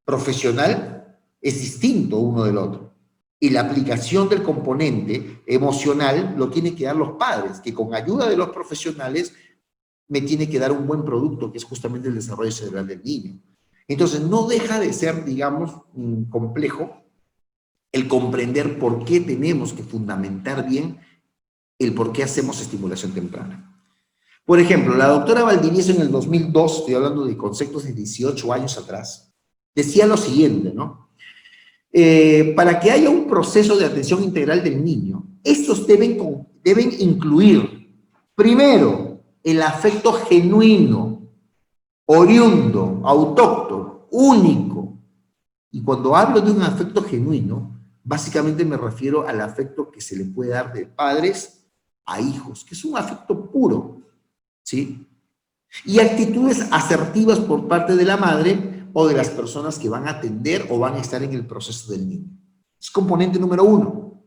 profesional es distinto uno del otro. Y la aplicación del componente emocional lo tienen que dar los padres, que con ayuda de los profesionales me tiene que dar un buen producto, que es justamente el desarrollo cerebral del niño. Entonces, no deja de ser, digamos, complejo el comprender por qué tenemos que fundamentar bien el por qué hacemos estimulación temprana. Por ejemplo, la doctora Valdivieso en el 2002, estoy hablando de conceptos de 18 años atrás, decía lo siguiente, ¿no? Para que haya un proceso de atención integral del niño, estos deben incluir, primero, el afecto genuino, oriundo, autóctono, único. Y cuando hablo de un afecto genuino, básicamente me refiero al afecto que se le puede dar de padres a hijos, que es un afecto puro, ¿sí? Y actitudes asertivas por parte de la madre o de las personas que van a atender o van a estar en el proceso del niño. Es componente número 1.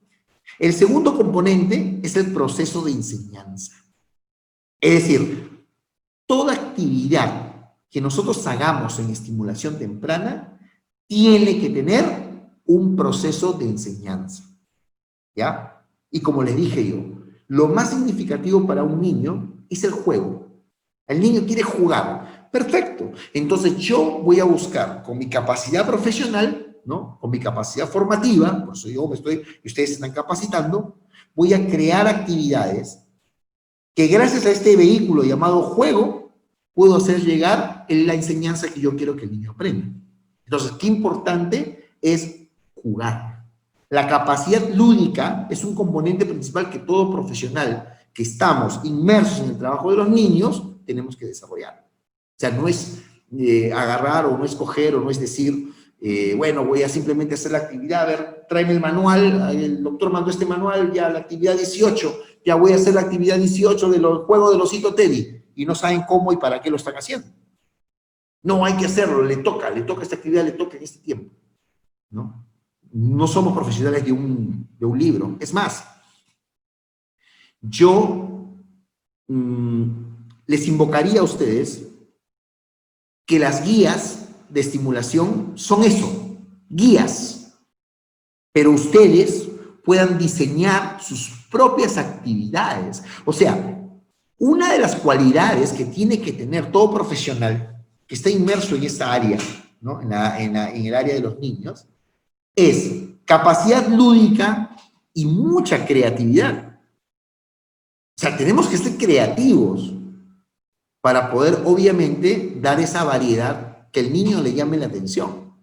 El segundo componente es el proceso de enseñanza. Es decir, toda actividad que nosotros hagamos en estimulación temprana tiene que tener un proceso de enseñanza, ¿ya? Y como les dije yo, lo más significativo para un niño es el juego. El niño quiere jugar. Perfecto. Entonces yo voy a buscar con mi capacidad profesional, ¿no? Con mi capacidad formativa, por eso yo y ustedes se están capacitando, voy a crear actividades que gracias a este vehículo llamado juego, puedo hacer llegar la enseñanza que yo quiero que el niño aprenda. Entonces, qué importante es jugar. La capacidad lúdica es un componente principal que todo profesional que estamos inmersos en el trabajo de los niños tenemos que desarrollar. O sea, no es agarrar o no es coger o no es decir, bueno, voy a simplemente hacer la actividad, a ver, tráeme el manual, el doctor mandó este manual, ya la actividad 18, ya voy a hacer la actividad 18 del juego del osito Teddy, y no saben cómo y para qué lo están haciendo. No, hay que hacerlo, le toca esta actividad, le toca en este tiempo, ¿no? No somos profesionales de un libro. Es más, yo les invocaría a ustedes que las guías de estimulación son eso, guías, pero ustedes puedan diseñar sus propias actividades. O sea, una de las cualidades que tiene que tener todo profesional que está inmerso en esta área, ¿no? en el área de los niños, es capacidad lúdica y mucha creatividad. O sea, tenemos que ser creativos para poder, obviamente, dar esa variedad que el niño le llame la atención.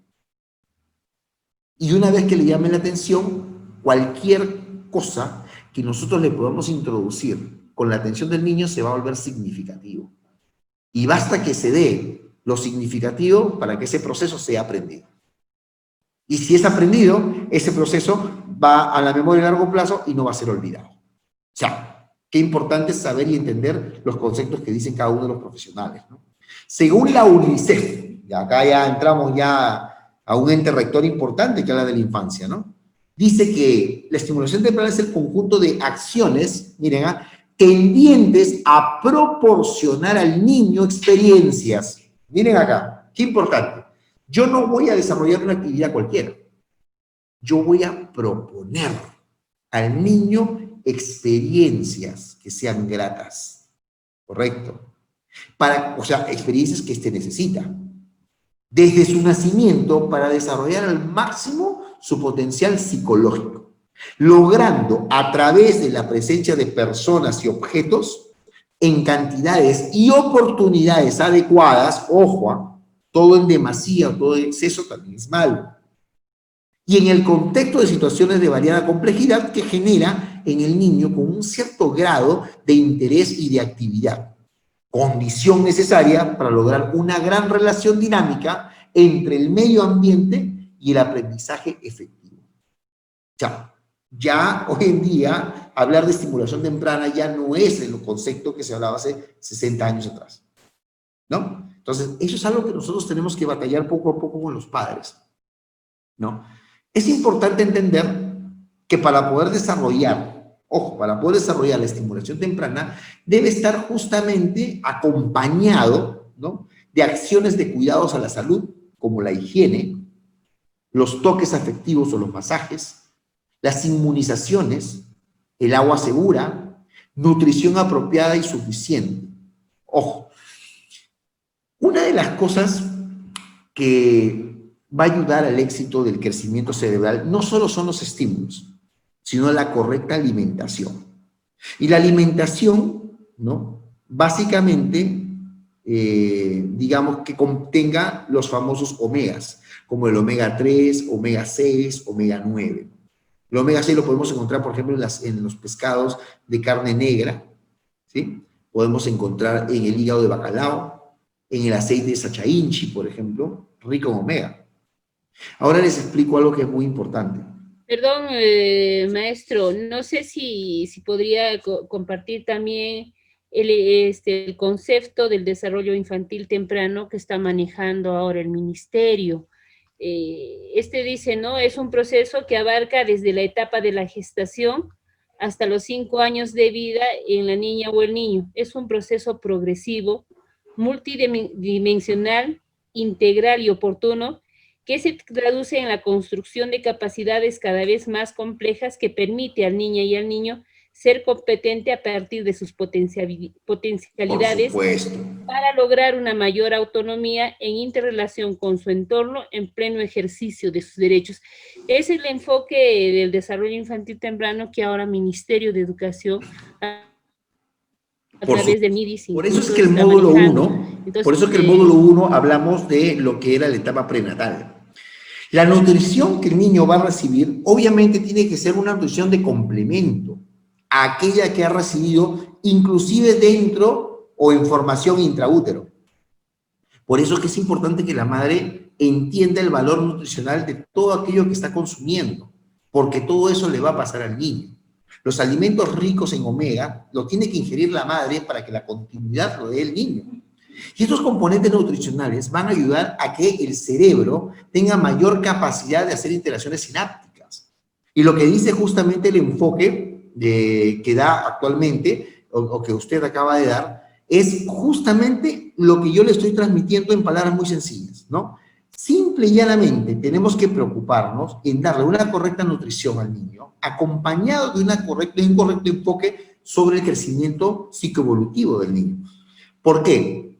Y una vez que le llame la atención, cualquier cosa que nosotros le podamos introducir con la atención del niño se va a volver significativo. Y basta que se dé lo significativo para que ese proceso sea aprendido. Y si es aprendido, ese proceso va a la memoria a largo plazo y no va a ser olvidado. O sea, qué importante es saber y entender los conceptos que dicen cada uno de los profesionales, ¿no? Según la UNICEF, y acá ya entramos ya a un ente rector importante que habla de la infancia, ¿no? Dice que la estimulación temprana es el conjunto de acciones, miren, tendientes a proporcionar al niño experiencias. Miren acá, qué importante. Yo no voy a desarrollar una actividad cualquiera. Yo voy a proponer al niño experiencias que sean gratas. ¿Correcto? O sea, experiencias que éste necesita. Desde su nacimiento para desarrollar al máximo su potencial psicológico, logrando a través de la presencia de personas y objetos en cantidades y oportunidades adecuadas, ojo, todo en demasía o todo en exceso también es malo. Y en el contexto de situaciones de variada complejidad que genera en el niño con un cierto grado de interés y de actividad. Condición necesaria para lograr una gran relación dinámica entre el medio ambiente y el aprendizaje efectivo. Ya hoy en día hablar de estimulación temprana ya no es el concepto que se hablaba hace 60 años atrás, ¿no? Entonces, eso es algo que nosotros tenemos que batallar poco a poco con los padres, ¿no? Es importante entender que para poder desarrollar, ojo, para poder desarrollar la estimulación temprana, debe estar justamente acompañado, ¿no?, de acciones de cuidados a la salud, como la higiene, los toques afectivos o los masajes, las inmunizaciones, el agua segura, nutrición apropiada y suficiente. Ojo, una de las cosas que va a ayudar al éxito del crecimiento cerebral no solo son los estímulos, sino la correcta alimentación. Y la alimentación, ¿no?, básicamente digamos, que contenga los famosos omegas, como el omega 3, omega 6, omega 9. El omega 6 lo podemos encontrar, por ejemplo, en los pescados de carne negra, ¿sí? Podemos encontrar en el hígado de bacalao, en el aceite de sachainchi, por ejemplo, rico en omega. Ahora les explico algo que es muy importante. Perdón, maestro, no sé si podría compartir también el concepto del desarrollo infantil temprano que está manejando ahora el ministerio. Dice, ¿no? Es un proceso que abarca desde la etapa de la gestación hasta los 5 años de vida en la niña o el niño. Es un proceso progresivo, multidimensional, integral y oportuno, que se traduce en la construcción de capacidades cada vez más complejas que permite al niña y al niño ser competente a partir de sus potencialidades para lograr una mayor autonomía en interrelación con su entorno en pleno ejercicio de sus derechos. Es el enfoque del desarrollo infantil temprano que ahora Ministerio de Educación a través del MIDIS. Por eso es que el módulo 1, por eso es que el módulo 1 hablamos de lo que era la etapa prenatal. La nutrición que el niño va a recibir obviamente tiene que ser una nutrición de complemento a aquella que ha recibido inclusive dentro o en formación intraútero. Por eso es que es importante que la madre entienda el valor nutricional de todo aquello que está consumiendo, porque todo eso le va a pasar al niño. Los alimentos ricos en omega lo tiene que ingerir la madre para que la continuidad lo dé el niño. Y estos componentes nutricionales van a ayudar a que el cerebro tenga mayor capacidad de hacer interacciones sinápticas. Y lo que dice justamente el enfoque que da actualmente, o que usted acaba de dar, es justamente lo que yo le estoy transmitiendo en palabras muy sencillas, ¿no? Simple y llanamente tenemos que preocuparnos en darle una correcta nutrición al niño, acompañado de un correcto enfoque sobre el crecimiento psicoevolutivo del niño. ¿Por qué?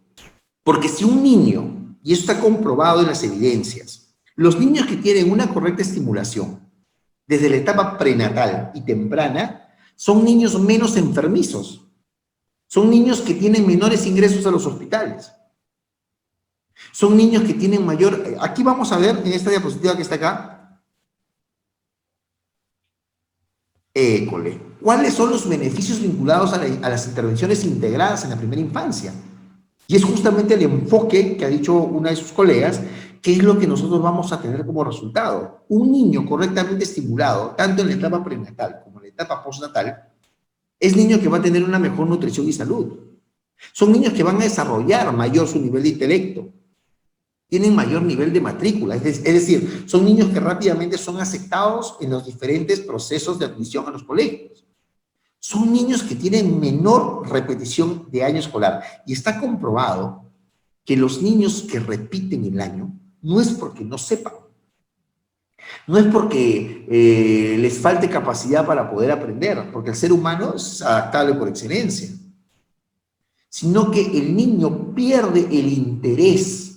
Porque si un niño, y esto está comprobado en las evidencias, los niños que tienen una correcta estimulación desde la etapa prenatal y temprana, son niños menos enfermizos, son niños que tienen menores ingresos a los hospitales, son niños que tienen mayor... Aquí vamos a ver, en esta diapositiva que está acá, école, ¿cuáles son los beneficios vinculados a las intervenciones integradas en la primera infancia? Y es justamente el enfoque que ha dicho una de sus colegas, que es lo que nosotros vamos a tener como resultado. Un niño correctamente estimulado, tanto en la etapa prenatal como en la etapa postnatal, es niño que va a tener una mejor nutrición y salud. Son niños que van a desarrollar mayor su nivel de intelecto, tienen mayor nivel de matrícula, es decir, son niños que rápidamente son aceptados en los diferentes procesos de admisión a los colegios. Son niños que tienen menor repetición de año escolar. Y está comprobado que los niños que repiten el año no es porque no sepan, no es porque les falte capacidad para poder aprender, porque el ser humano es adaptable por excelencia, sino que el niño pierde el interés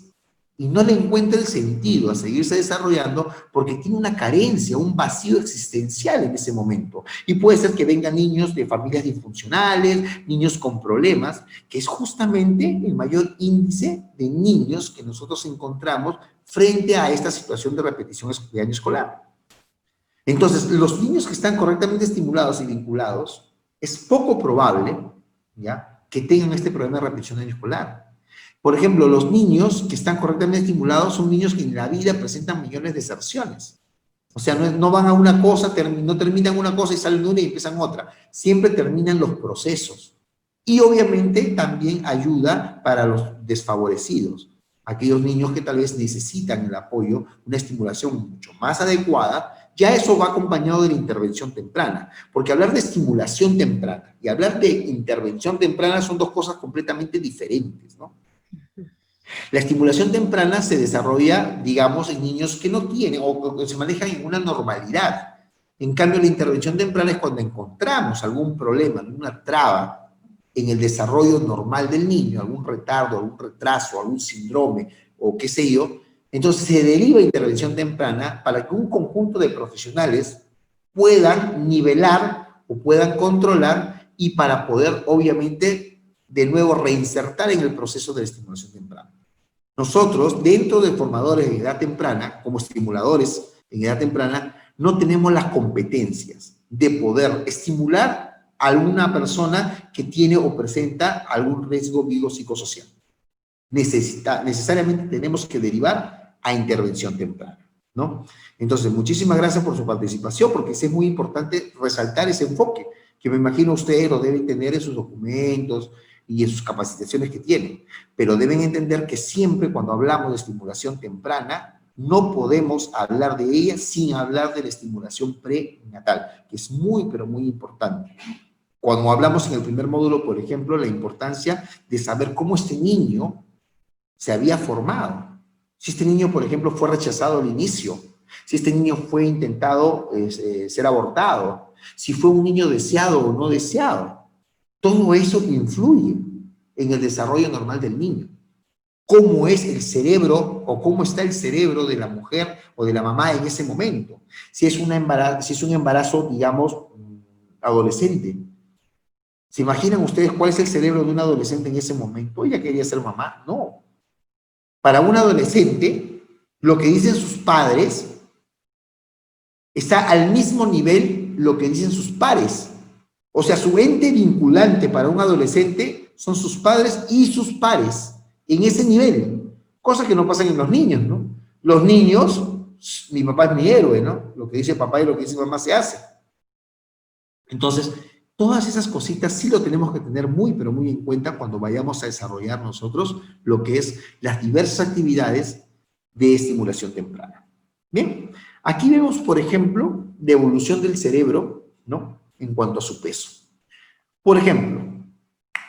y no le encuentra el sentido a seguirse desarrollando porque tiene una carencia, un vacío existencial en ese momento. Y puede ser que vengan niños de familias disfuncionales, niños con problemas, que es justamente el mayor índice de niños que nosotros encontramos frente a esta situación de repetición de año escolar. Entonces, los niños que están correctamente estimulados y vinculados, es poco probable, ¿ya?, que tengan este problema de repetición de año escolar. Por ejemplo, los niños que están correctamente estimulados son niños que en la vida presentan millones de deserciones. O sea, no van a una cosa, no terminan una cosa y salen de una y empiezan otra. Siempre terminan los procesos. Y obviamente también ayuda para los desfavorecidos. Aquellos niños que tal vez necesitan el apoyo, una estimulación mucho más adecuada, ya eso va acompañado de la intervención temprana. Porque hablar de estimulación temprana y hablar de intervención temprana son dos cosas completamente diferentes, ¿no? La estimulación temprana se desarrolla, digamos, en niños que no tienen o que se manejan en una normalidad. En cambio, la intervención temprana es cuando encontramos algún problema, alguna traba en el desarrollo normal del niño, algún retardo, algún retraso, algún síndrome o qué sé yo. Entonces se deriva intervención temprana para que un conjunto de profesionales puedan nivelar o puedan controlar y para poder, obviamente, de nuevo reinsertar en el proceso de la estimulación temprana. Nosotros, dentro de formadores en edad temprana, como estimuladores en edad temprana, no tenemos las competencias de poder estimular a alguna persona que tiene o presenta algún riesgo biopsicosocial. Necesariamente tenemos que derivar a intervención temprana, ¿no? Entonces, muchísimas gracias por su participación, porque es muy importante resaltar ese enfoque, que me imagino ustedes lo deben tener en sus documentos y en sus capacitaciones que tienen, pero deben entender que siempre cuando hablamos de estimulación temprana, no podemos hablar de ella sin hablar de la estimulación prenatal, que es muy, pero muy importante. Cuando hablamos en el primer módulo, por ejemplo, la importancia de saber cómo este niño se había formado. Si este niño, por ejemplo, fue rechazado al inicio, si este niño fue intentado ser abortado, si fue un niño deseado o no deseado, todo eso influye en el desarrollo normal del niño. Cómo es el cerebro o cómo está el cerebro de la mujer o de la mamá en ese momento. Si es un embarazo, digamos, adolescente. ¿Se imaginan ustedes cuál es el cerebro de un adolescente en ese momento? ¿Ella quería ser mamá? No. Para un adolescente, lo que dicen sus padres está al mismo nivel lo que dicen sus pares. O sea, su ente vinculante para un adolescente son sus padres y sus pares, en ese nivel. Cosa que no pasa en los niños, ¿no? Los niños, mi papá es mi héroe, ¿no? Lo que dice papá y lo que dice mamá se hace. Entonces, todas esas cositas sí lo tenemos que tener muy, pero muy en cuenta cuando vayamos a desarrollar nosotros lo que es las diversas actividades de estimulación temprana. Bien, aquí vemos, por ejemplo, la evolución del cerebro, ¿no? En cuanto a su peso. Por ejemplo,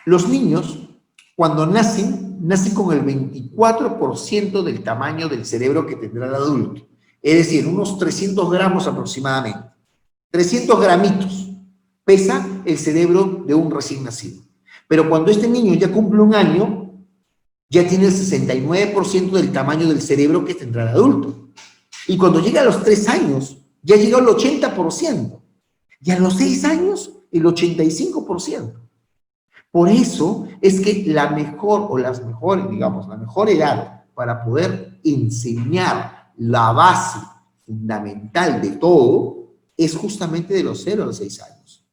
los niños, cuando nacen con el 24% del tamaño del cerebro que tendrá el adulto. Es decir, unos 300 gramos aproximadamente. 300 gramitos pesa el cerebro de un recién nacido. Pero cuando este niño ya cumple un año, ya tiene el 69% del tamaño del cerebro que tendrá el adulto. Y cuando llega a los 3 años, ya llega al 80%. Y a los 6 años, el 85%. Por eso es que la mejor, o las mejores, digamos, la mejor edad para poder enseñar la base fundamental de todo es justamente de los 0 a los 6 años.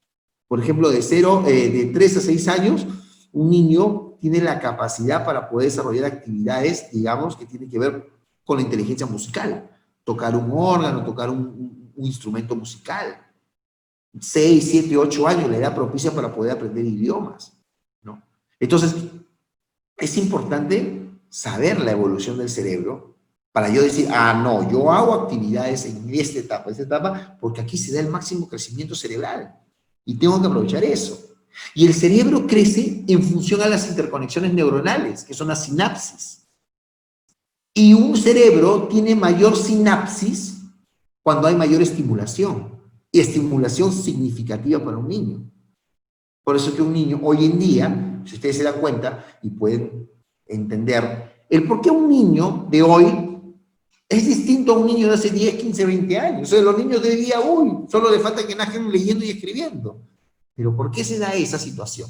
Por ejemplo, de 3 a 6 años, un niño tiene la capacidad para poder desarrollar actividades, digamos, que tienen que ver con la inteligencia musical. Tocar un órgano, tocar un instrumento musical. 6, 7, 8 años, la edad propicia para poder aprender idiomas, ¿no? Entonces, es importante saber la evolución del cerebro para yo decir, no, yo hago actividades en esta etapa, porque aquí se da el máximo crecimiento cerebral y tengo que aprovechar eso. Y el cerebro crece en función a las interconexiones neuronales, que son las sinapsis. Y un cerebro tiene mayor sinapsis cuando hay mayor estimulación. Y estimulación significativa para un niño. Por eso que un niño hoy en día, si ustedes se dan cuenta y pueden entender el por qué un niño de hoy es distinto a un niño de hace 10, 15, 20 años. O sea, los niños de hoy día, solo le falta que nazcan leyendo y escribiendo. Pero ¿por qué se da esa situación?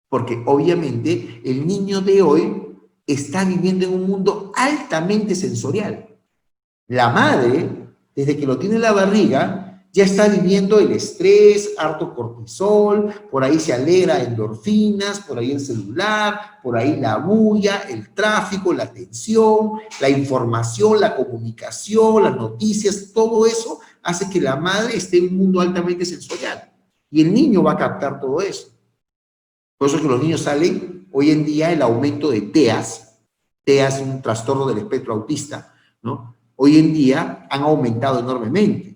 Porque obviamente el niño de hoy está viviendo en un mundo altamente sensorial. La madre, desde que lo tiene en la barriga, ya está viviendo el estrés, harto cortisol, por ahí se alegra endorfinas, por ahí el celular, por ahí la bulla, el tráfico, la tensión, la información, la comunicación, las noticias, todo eso hace que la madre esté en un mundo altamente sensorial. Y el niño va a captar todo eso. Por eso que los niños salen, hoy en día, el aumento de TEAs. TEAs es un trastorno del espectro autista, ¿no? Hoy en día han aumentado enormemente,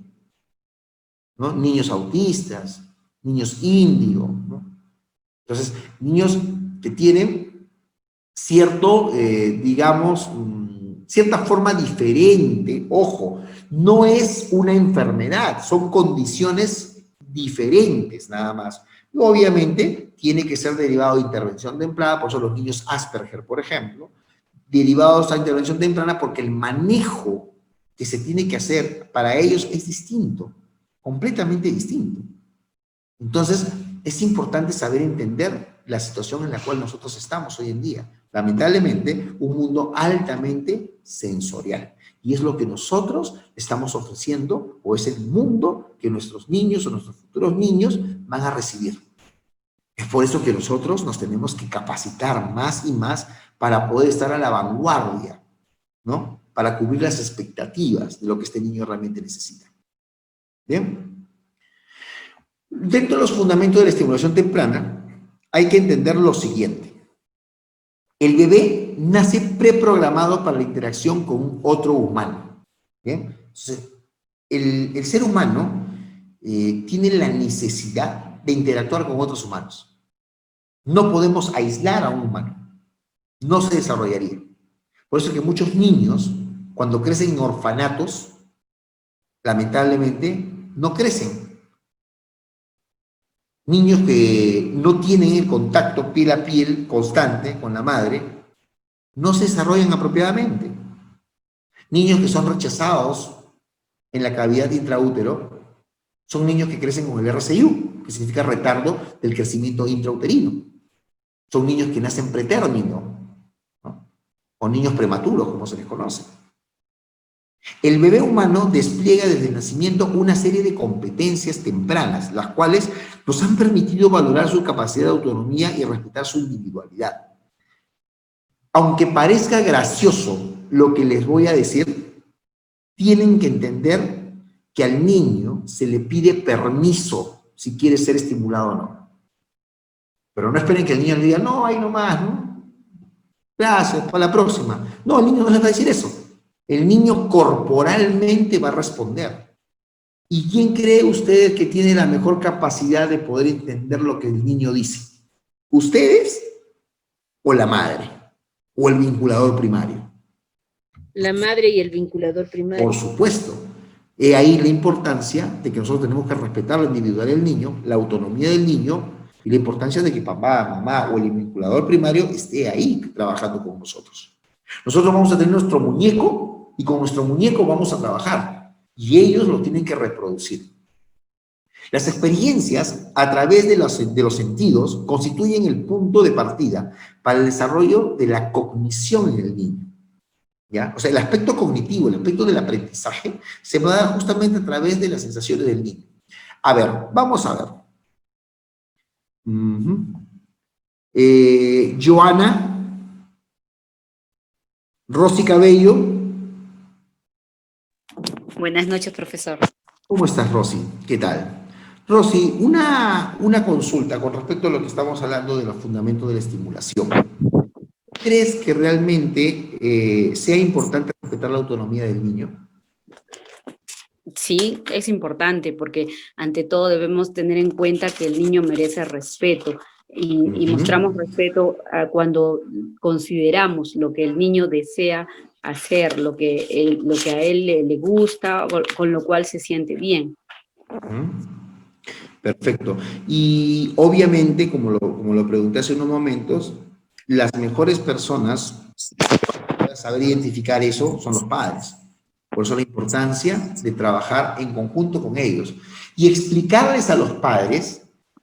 ¿no? Niños autistas, niños índigo, ¿no? Entonces, niños que tienen cierto, digamos, cierta forma diferente, ojo, no es una enfermedad, son condiciones diferentes nada más. Y obviamente tiene que ser derivado de intervención temprana, por eso los niños Asperger, por ejemplo, derivados a intervención temprana porque el manejo que se tiene que hacer para ellos es distinto, completamente distinto. Entonces, es importante saber entender la situación en la cual nosotros estamos hoy en día. Lamentablemente, un mundo altamente sensorial. Y es lo que nosotros estamos ofreciendo, o es el mundo que nuestros niños o nuestros futuros niños van a recibir. Es por eso que nosotros nos tenemos que capacitar más y más para poder estar a la vanguardia, ¿no? Para cubrir las expectativas de lo que este niño realmente necesita. ¿Bien? Dentro de los fundamentos de la estimulación temprana, hay que entender lo siguiente. El bebé nace preprogramado para la interacción con otro humano. ¿Bien? Entonces, el ser humano tiene la necesidad de interactuar con otros humanos. No podemos aislar a un humano. No se desarrollaría. Por eso es que muchos niños, cuando crecen en orfanatos, lamentablemente, no crecen. Niños que no tienen el contacto piel a piel constante con la madre, no se desarrollan apropiadamente. Niños que son rechazados en la cavidad intraútero, son niños que crecen con el RCIU, que significa retardo del crecimiento intrauterino. Son niños que nacen pretérmino, ¿no? O niños prematuros, como se les conoce. El bebé humano despliega desde el nacimiento una serie de competencias tempranas, las cuales nos han permitido valorar su capacidad de autonomía y respetar su individualidad. Aunque parezca gracioso lo que les voy a decir, tienen que entender que al niño se le pide permiso si quiere ser estimulado o no. Pero no esperen que el niño le diga, no, ahí nomás, ¿no? Gracias, para la próxima. No, el niño no les va a decir eso. El niño corporalmente va a responder. ¿Y quién cree usted que tiene la mejor capacidad de poder entender lo que el niño dice? ¿Ustedes o la madre? ¿O el vinculador primario? La madre y el vinculador primario. Por supuesto. He ahí la importancia de que nosotros tenemos que respetar la individualidad del niño, la autonomía del niño, y la importancia de que papá, mamá o el vinculador primario esté ahí trabajando con nosotros. Nosotros vamos a tener nuestro muñeco y con nuestro muñeco vamos a trabajar y ellos lo tienen que reproducir. Las experiencias a través de los sentidos constituyen el punto de partida para el desarrollo de la cognición en el niño. ¿Ya? O sea, el aspecto cognitivo, el aspecto del aprendizaje se va a dar justamente a través de las sensaciones del niño. A ver, vamos a ver. Joana, Rosy Cabello. Buenas noches, profesor. ¿Cómo estás, Rosy? ¿Qué tal? Rosy, una consulta con respecto a lo que estamos hablando de los fundamentos de la estimulación. ¿Crees que realmente sea importante respetar la autonomía del niño? Sí, es importante porque ante todo debemos tener en cuenta que el niño merece respeto y mostramos respeto cuando consideramos lo que el niño desea hacer, lo que a él le gusta, con lo cual se siente bien. Perfecto. Y obviamente, como lo pregunté hace unos momentos, las mejores personas para saber identificar eso son los padres. Por eso la importancia de trabajar en conjunto con ellos y explicarles a los padres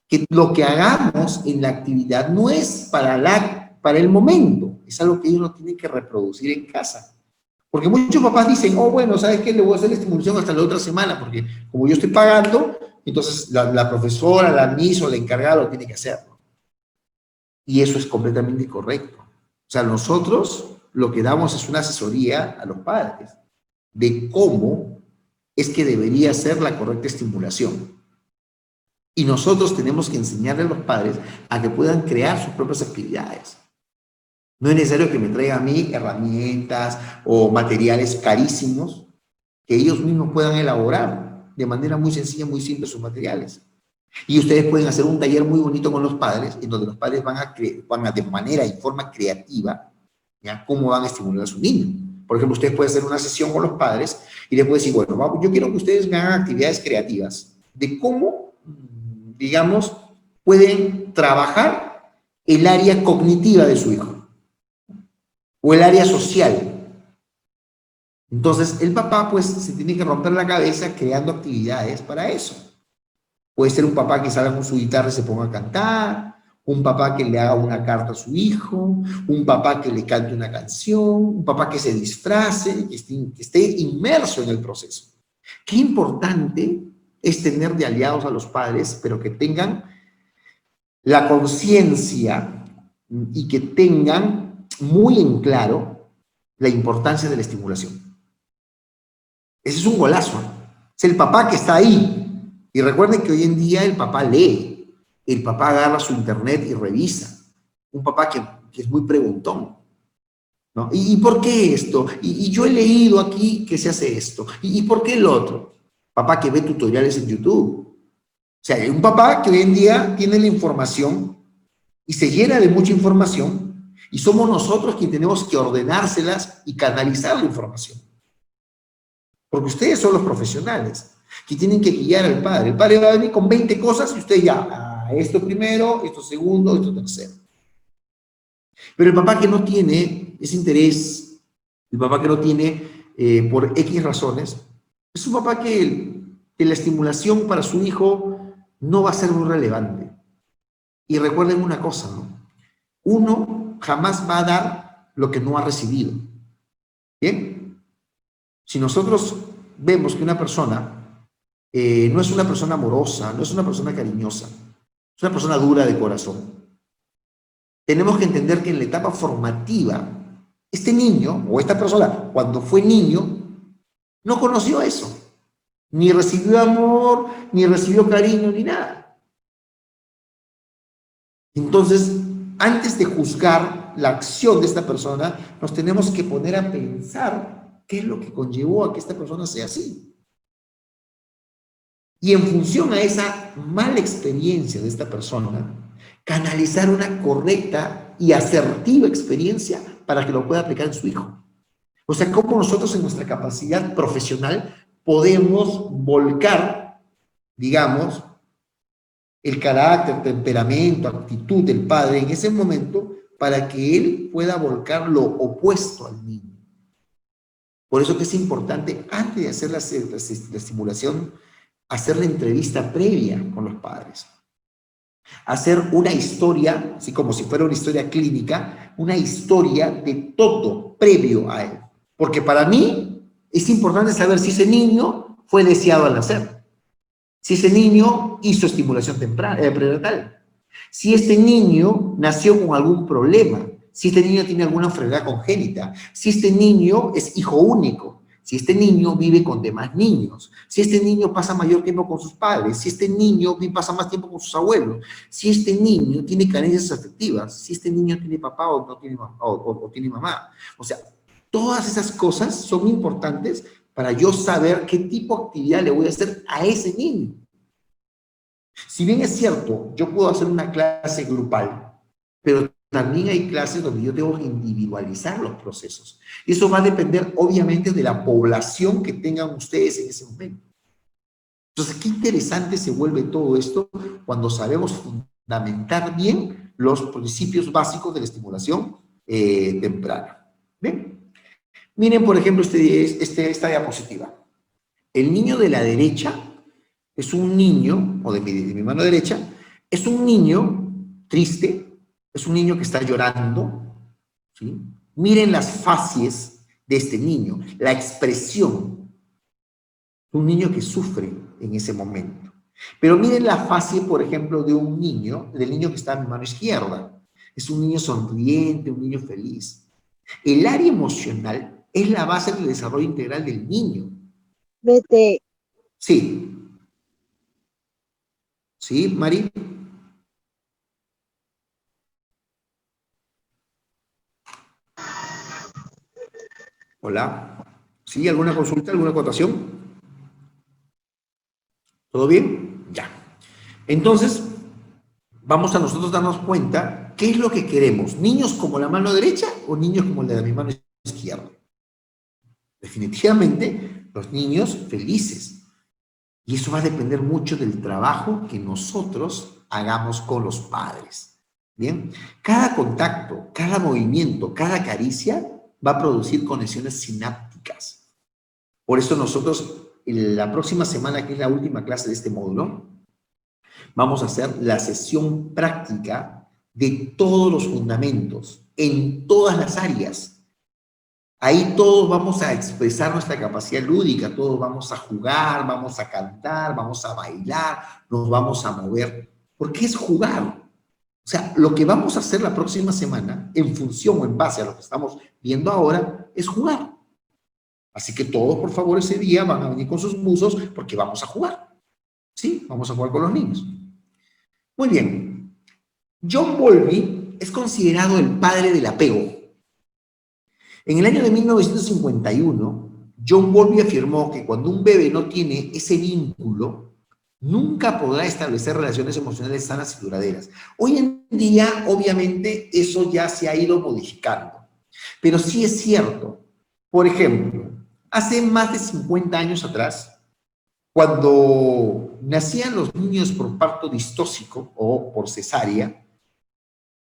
que lo que hagamos en la actividad no es para el momento, es algo que ellos lo tienen que reproducir en casa. Porque muchos papás dicen, oh, bueno, ¿sabes qué? Le voy a hacer la estimulación hasta la otra semana, porque como yo estoy pagando, entonces la profesora, la miss o la encargada lo tiene que hacer. Y eso es completamente incorrecto. O sea, nosotros lo que damos es una asesoría a los padres de cómo es que debería ser la correcta estimulación. Y nosotros tenemos que enseñarle a los padres a que puedan crear sus propias actividades. No es necesario que me traigan a mí herramientas o materiales carísimos que ellos mismos puedan elaborar de manera muy sencilla, muy simple sus materiales. Y ustedes pueden hacer un taller muy bonito con los padres, en donde los padres van a de manera y forma creativa, ¿ya? Cómo van a estimular a su niño. Por ejemplo, ustedes pueden hacer una sesión con los padres y les pueden decir, bueno, yo quiero que ustedes me hagan actividades creativas de cómo, digamos, pueden trabajar el área cognitiva de su hijo o el área social. Entonces, el papá, pues, se tiene que romper la cabeza creando actividades para eso. Puede ser un papá que salga con su guitarra y se ponga a cantar, un papá que le haga una carta a su hijo, un papá que le cante una canción, un papá que se disfrace, que esté inmerso en el proceso. Qué importante es tener de aliados a los padres, pero que tengan la conciencia y que tengan muy en claro la importancia de la estimulación. Ese es un golazo. Es el papá que está ahí. Y recuerden que hoy en día el papá lee, el papá agarra su internet y revisa. Un papá que es muy preguntón, ¿no? ¿Y por qué esto? Y yo he leído aquí que se hace esto. ¿Y por qué el otro? Papá que ve tutoriales en YouTube. O sea, hay un papá que hoy en día tiene la información y se llena de mucha información y somos nosotros quienes tenemos que ordenárselas y canalizar la información. Porque ustedes son los profesionales que tienen que guiar al padre. El padre va a venir con 20 cosas y usted ya, esto primero, esto segundo, esto tercero. Pero el papá que no tiene ese interés, el papá que no tiene por X razones, es un papá que la estimulación para su hijo no va a ser muy relevante. Y recuerden una cosa, ¿no? Uno jamás va a dar lo que no ha recibido. ¿Bien? Si nosotros vemos que una persona no es una persona amorosa, no es una persona cariñosa, es una persona dura de corazón, tenemos que entender que en la etapa formativa, este niño o esta persona, cuando fue niño, no conoció eso. Ni recibió amor, ni recibió cariño, ni nada. Entonces, antes de juzgar la acción de esta persona, nos tenemos que poner a pensar qué es lo que conllevó a que esta persona sea así. Y en función a esa mala experiencia de esta persona, canalizar una correcta y asertiva experiencia para que lo pueda aplicar en su hijo. O sea, cómo nosotros en nuestra capacidad profesional podemos volcar, digamos, el carácter, temperamento, actitud del padre en ese momento para que él pueda volcar lo opuesto al niño. Por eso que es importante, antes de hacer la estimulación, hacer la entrevista previa con los padres. Hacer una historia, así como si fuera una historia clínica, una historia de todo previo a él. Porque para mí es importante saber si ese niño fue deseado al nacer, si ese niño hizo estimulación prenatal, si este niño nació con algún problema, si este niño tiene alguna enfermedad congénita, si este niño es hijo único, si este niño vive con demás niños, si este niño pasa mayor tiempo con sus padres, si este niño pasa más tiempo con sus abuelos, si este niño tiene carencias afectivas, si este niño tiene papá o no tiene, o tiene mamá. O sea, todas esas cosas son importantes para yo saber qué tipo de actividad le voy a hacer a ese niño. Si bien es cierto, yo puedo hacer una clase grupal, pero también hay clases donde yo tengo que individualizar los procesos. Y eso va a depender, obviamente, de la población que tengan ustedes en ese momento. Entonces, qué interesante se vuelve todo esto cuando sabemos fundamentar bien los principios básicos de la estimulación temprana. ¿Bien? Miren, por ejemplo, esta diapositiva. El niño de la derecha es un niño, o de mi mano derecha, es un niño triste, es un niño que está llorando, ¿sí? Miren las facies de este niño, la expresión. Un niño que sufre en ese momento. Pero miren la facie, por ejemplo, de un niño, del niño que está en mi mano izquierda. Es un niño sonriente, un niño feliz. El área emocional es la base del desarrollo integral del niño. Vete. Sí. ¿Sí, Mari? Hola. ¿Sí? ¿Alguna consulta? ¿Alguna acotación? ¿Todo bien? Ya. Entonces, vamos a nosotros darnos cuenta qué es lo que queremos. ¿Niños como la mano derecha o niños como la de mi mano izquierda? Definitivamente, los niños felices. Y eso va a depender mucho del trabajo que nosotros hagamos con los padres. ¿Bien? Cada contacto, cada movimiento, cada caricia va a producir conexiones sinápticas. Por eso nosotros, la próxima semana, que es la última clase de este módulo, vamos a hacer la sesión práctica de todos los fundamentos, en todas las áreas. Ahí todos vamos a expresar nuestra capacidad lúdica, todos vamos a jugar, vamos a cantar, vamos a bailar, nos vamos a mover, porque es jugar. O sea, lo que vamos a hacer la próxima semana, en función o en base a lo que estamos viendo ahora, es jugar. Así que todos, por favor, ese día van a venir con sus buzos porque vamos a jugar. ¿Sí? Vamos a jugar con los niños. Muy bien. John Bowlby es considerado el padre del apego. En el año de 1951, John Bowlby afirmó que cuando un bebé no tiene ese vínculo, nunca podrá establecer relaciones emocionales sanas y duraderas. Hoy en día, obviamente, eso ya se ha ido modificando. Pero sí es cierto. Por ejemplo, hace más de 50 años atrás, cuando nacían los niños por parto distóxico o por cesárea,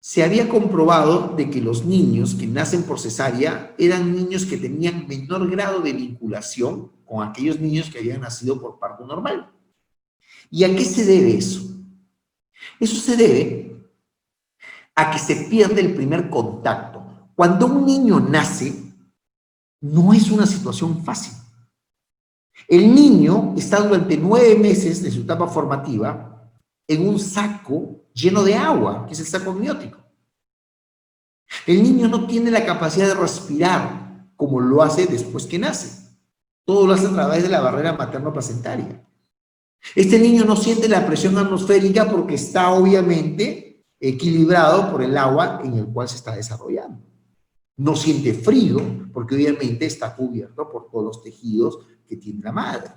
se había comprobado de que los niños que nacen por cesárea eran niños que tenían menor grado de vinculación con aquellos niños que habían nacido por parto normal. ¿Y a qué se debe eso? Eso se debe a que se pierde el primer contacto. Cuando un niño nace, no es una situación fácil. El niño está durante 9 meses de su etapa formativa en un saco lleno de agua, que es el saco amniótico. El niño no tiene la capacidad de respirar como lo hace después que nace. Todo lo hace a través de la barrera materno-placentaria. Este niño no siente la presión atmosférica porque está obviamente equilibrado por el agua en el cual se está desarrollando. No siente frío porque obviamente está cubierto por todos los tejidos que tiene la madre.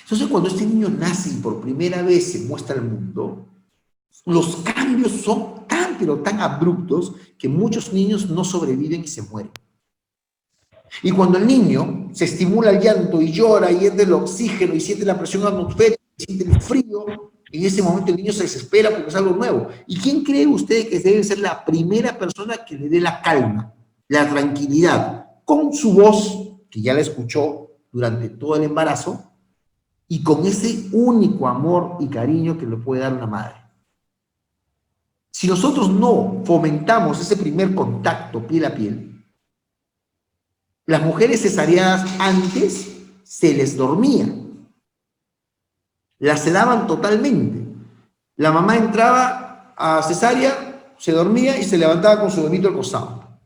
Entonces, cuando este niño nace y por primera vez se muestra al mundo, los cambios son tan, pero tan abruptos que muchos niños no sobreviven y se mueren. Y cuando el niño se estimula el llanto y llora y entra el oxígeno y siente la presión atmosférica y siente el frío, en ese momento el niño se desespera porque es algo nuevo. ¿Y quién cree usted que debe ser la primera persona que le dé la calma, la tranquilidad, con su voz, que ya la escuchó durante todo el embarazo, y con ese único amor y cariño que le puede dar una madre? Si nosotros no fomentamos ese primer contacto piel a piel, las mujeres cesareadas antes se les dormía. Las sedaban totalmente. La mamá entraba a cesárea, se dormía y se levantaba con su bebito al costado.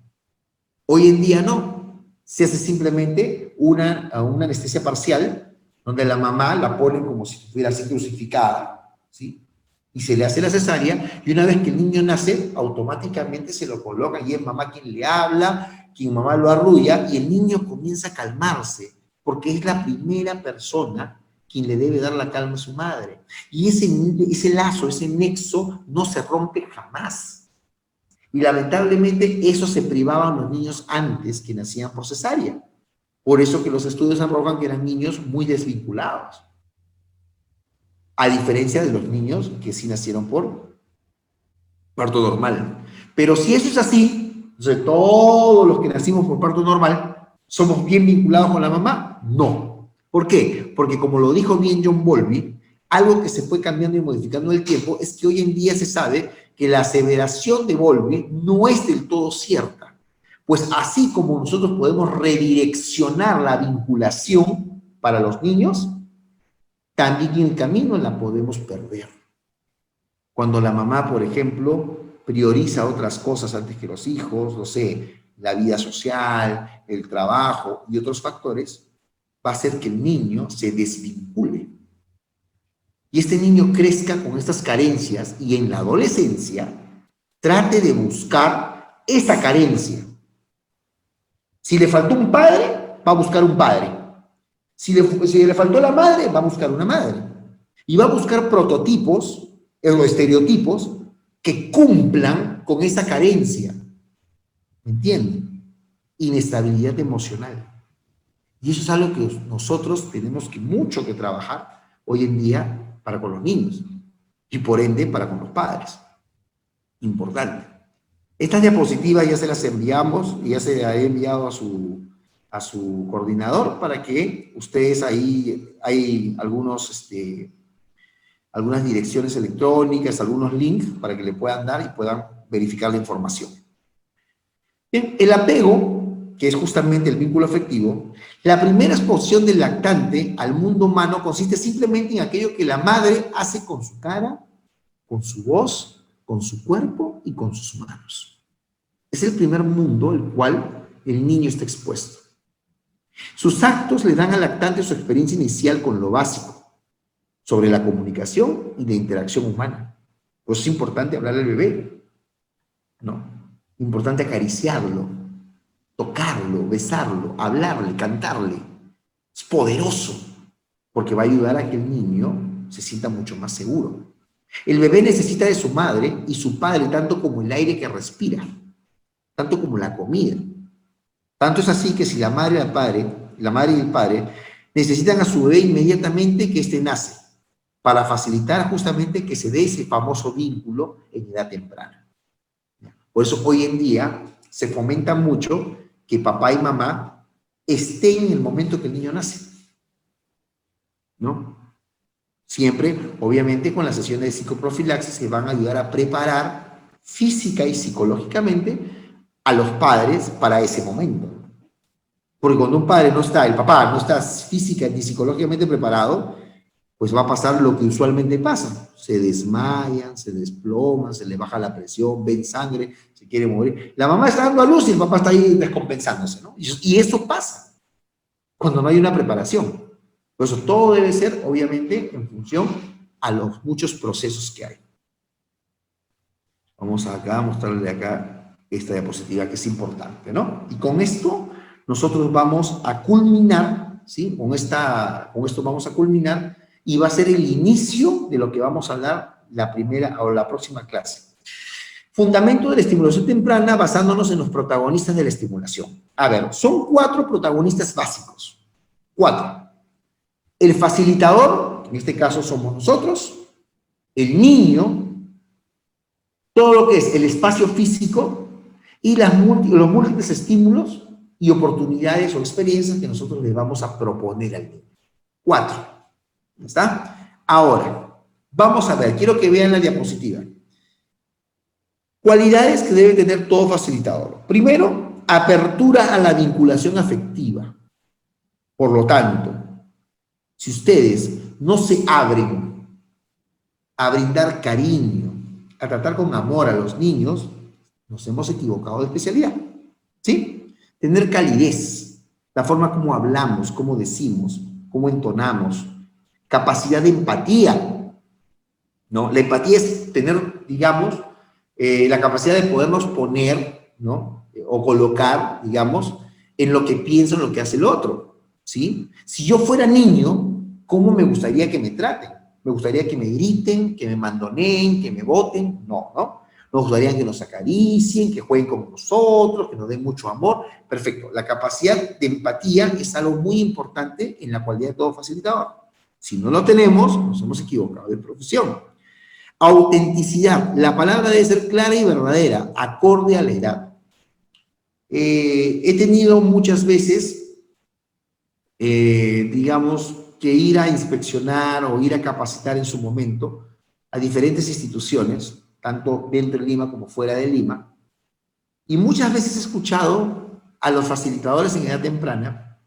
Hoy en día no. Se hace simplemente una anestesia parcial, donde la mamá la ponen como si estuviera así crucificada, ¿sí? Y se le hace la cesárea, y una vez que el niño nace, automáticamente se lo coloca, y es mamá quien le habla, quien mamá lo arrulla, y el niño comienza a calmarse, porque es la primera persona quien le debe dar la calma a su madre. Y ese lazo, ese nexo, no se rompe jamás. Y lamentablemente eso se privaban los niños antes que nacían por cesárea. Por eso que los estudios arrojan que eran niños muy desvinculados. A diferencia de los niños que sí nacieron por parto normal. Pero si eso es así, entonces todos los que nacimos por parto normal, ¿somos bien vinculados con la mamá? No. ¿Por qué? Porque como lo dijo bien John Bowlby, algo que se fue cambiando y modificando en el tiempo es que hoy en día se sabe que la aseveración de Bowlby no es del todo cierta. Pues así como nosotros podemos redireccionar la vinculación para los niños, también en el camino la podemos perder. Cuando la mamá, por ejemplo, prioriza otras cosas antes que los hijos, no sé, la vida social, el trabajo y otros factores, va a hacer que el niño se desvincule. Y este niño crezca con estas carencias y en la adolescencia trate de buscar esa carencia. Si le faltó un padre, va a buscar un padre. Si le faltó la madre, va a buscar una madre. Y va a buscar prototipos o estereotipos que cumplan con esa carencia. ¿Me entienden? Inestabilidad emocional. Y eso es algo que nosotros tenemos mucho que trabajar hoy en día para con los niños. Y por ende, para con los padres. Importante. Estas diapositivas ya se las enviamos y ya se las he enviado a su coordinador para que ustedes ahí, hay algunos algunas direcciones electrónicas, algunos links para que le puedan dar y puedan verificar la información. Bien, el apego, que es justamente el vínculo afectivo, la primera exposición del lactante al mundo humano consiste simplemente en aquello que la madre hace con su cara, con su voz, con su cuerpo y con sus manos. Es el primer mundo al cual el niño está expuesto. Sus actos le dan al lactante su experiencia inicial con lo básico, sobre la comunicación y la interacción humana. Por eso es importante hablarle al bebé, ¿no? Importante acariciarlo, tocarlo, besarlo, hablarle, cantarle. Es poderoso, porque va a ayudar a que el niño se sienta mucho más seguro. El bebé necesita de su madre y su padre tanto como el aire que respira, tanto como la comida. Tanto es así que si la madre y el padre necesitan a su bebé inmediatamente que éste nace, para facilitar justamente que se dé ese famoso vínculo en edad temprana. Por eso hoy en día se fomenta mucho que papá y mamá estén en el momento que el niño nace, ¿no? Siempre, obviamente, con las sesiones de psicoprofilaxis que van a ayudar a preparar física y psicológicamente a los padres para ese momento. Porque cuando un padre no está, el papá no está física ni psicológicamente preparado, pues va a pasar lo que usualmente pasa. Se desmayan, se desploman, se le baja la presión, ven sangre, se quiere morir. La mamá está dando a luz y el papá está ahí descompensándose, ¿no? Y eso pasa cuando no hay una preparación. Por eso todo debe ser, obviamente, en función a los muchos procesos que hay. Vamos acá a mostrarle acá esta diapositiva que es importante, ¿no? Y con esto nosotros vamos a culminar, ¿sí? Con esto vamos a culminar y va a ser el inicio de lo que vamos a hablar la primera o la próxima clase. Fundamento de la estimulación temprana basándonos en los protagonistas de la estimulación. A ver, son 4 protagonistas básicos. 4. El facilitador, en este caso somos nosotros, el niño, todo lo que es el espacio físico y los múltiples estímulos y oportunidades o experiencias que nosotros le vamos a proponer al niño. 4. ¿Está? Ahora, vamos a ver, quiero que vean la diapositiva. Cualidades que debe tener todo facilitador. Primero, apertura a la vinculación afectiva. Por lo tanto, si ustedes no se abren a brindar cariño, a tratar con amor a los niños, nos hemos equivocado de especialidad. ¿Sí? Tener calidez, la forma como hablamos, cómo decimos, cómo entonamos, capacidad de empatía, ¿no? La empatía es tener, digamos, la capacidad de podernos poner, ¿no? O colocar, digamos, en lo que piensa, en lo que hace el otro, ¿sí? Si yo fuera niño, ¿cómo me gustaría que me traten? ¿Me gustaría que me griten, que me mandoneen, que me boten? No, ¿no? Nos gustaría que nos acaricien, que jueguen con nosotros, que nos den mucho amor. Perfecto. La capacidad de empatía es algo muy importante en la cualidad de todo facilitador. Si no lo tenemos, nos hemos equivocado de profesión. Autenticidad. La palabra debe ser clara y verdadera, acorde a la edad. He tenido muchas veces, digamos, que ir a inspeccionar o ir a capacitar en su momento a diferentes instituciones, tanto dentro de Lima como fuera de Lima, y muchas veces he escuchado a los facilitadores en edad temprana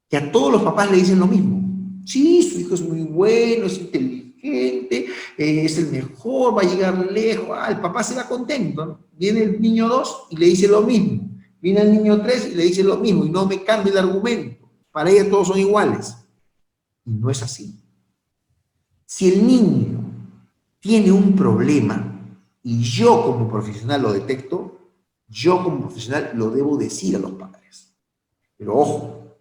que a todos los papás le dicen lo mismo. Sí, su hijo es muy bueno, es inteligente, es el mejor, va a llegar lejos. El papá se va contento, ¿no? Viene el niño 2 y le dice lo mismo. Viene el niño 3 y le dice lo mismo, y no me cambia el argumento. Para ella todos son iguales. Y no es así. Si el niño tiene un problema y yo como profesional lo detecto, yo como profesional lo debo decir a los padres. Pero ojo,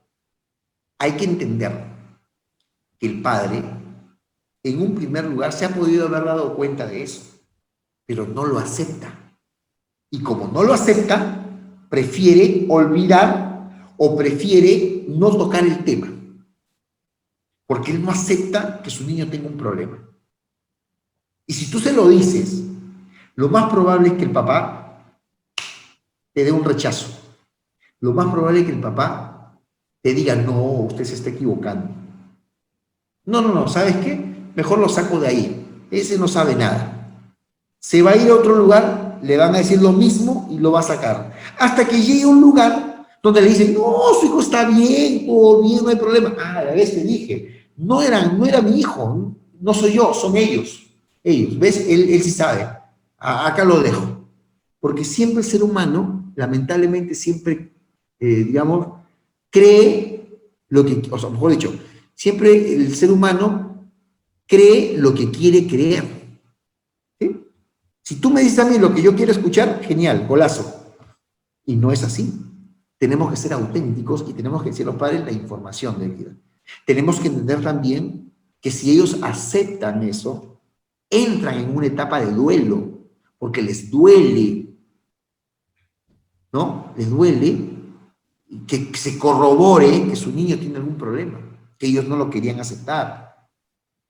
hay que entender que el padre, en un primer lugar, se ha podido haber dado cuenta de eso, pero no lo acepta. Y como no lo acepta, prefiere olvidar o prefiere no tocar el tema, porque él no acepta que su niño tenga un problema. Y si tú se lo dices, lo más probable es que el papá te dé un rechazo. Lo más probable es que el papá te diga, no, usted se está equivocando. No, ¿sabes qué? mejor lo saco de ahí. Ese no sabe nada. Se va a ir a otro lugar, le van a decir lo mismo y lo va a sacar. Hasta que llegue a un lugar donde le dicen, no, su hijo está bien, todo bien, no hay problema. Ah, la vez te dije, no era mi hijo, no soy yo, son ellos. Ellos, ¿ves? Él sí sabe. Acá lo dejo. Porque siempre el ser humano, lamentablemente, siempre, digamos, cree lo que, o sea, mejor dicho, siempre el ser humano cree lo que quiere creer. ¿Sí? Si tú me dices a mí lo que yo quiero escuchar, genial, golazo. Y no es así. Tenemos que ser auténticos y tenemos que decir a los padres la información de vida. Tenemos que entender también que si ellos aceptan eso, entran en una etapa de duelo, porque les duele, ¿no? Les duele que se corrobore que su niño tiene algún problema, que ellos no lo querían aceptar,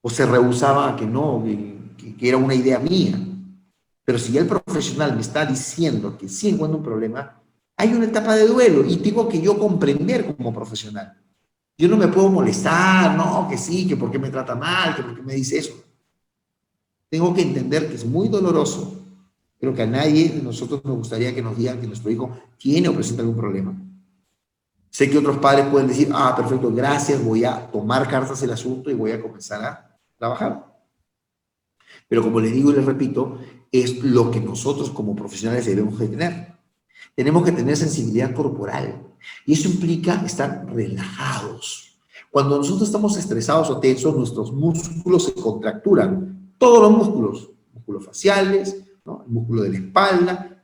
o se rehusaban a que no, que era una idea mía. Pero si ya el profesional me está diciendo que sí encuentra un problema, hay una etapa de duelo y tengo que yo comprender como profesional. Yo no me puedo molestar, no, que sí, que por qué me trata mal, que por qué me dice eso. Tengo que entender que es muy doloroso. Creo que a nadie de nosotros nos gustaría que nos digan que nuestro hijo tiene o presenta algún problema. Sé que otros padres pueden decir, ah, perfecto, gracias, voy a tomar cartas del asunto y voy a comenzar a trabajar. Pero como les digo y les repito, es lo que nosotros como profesionales debemos de tener. Tenemos que tener sensibilidad corporal y eso implica estar relajados. Cuando nosotros estamos estresados o tensos, nuestros músculos se contracturan. Todos los músculos faciales, ¿no? El músculo de la espalda,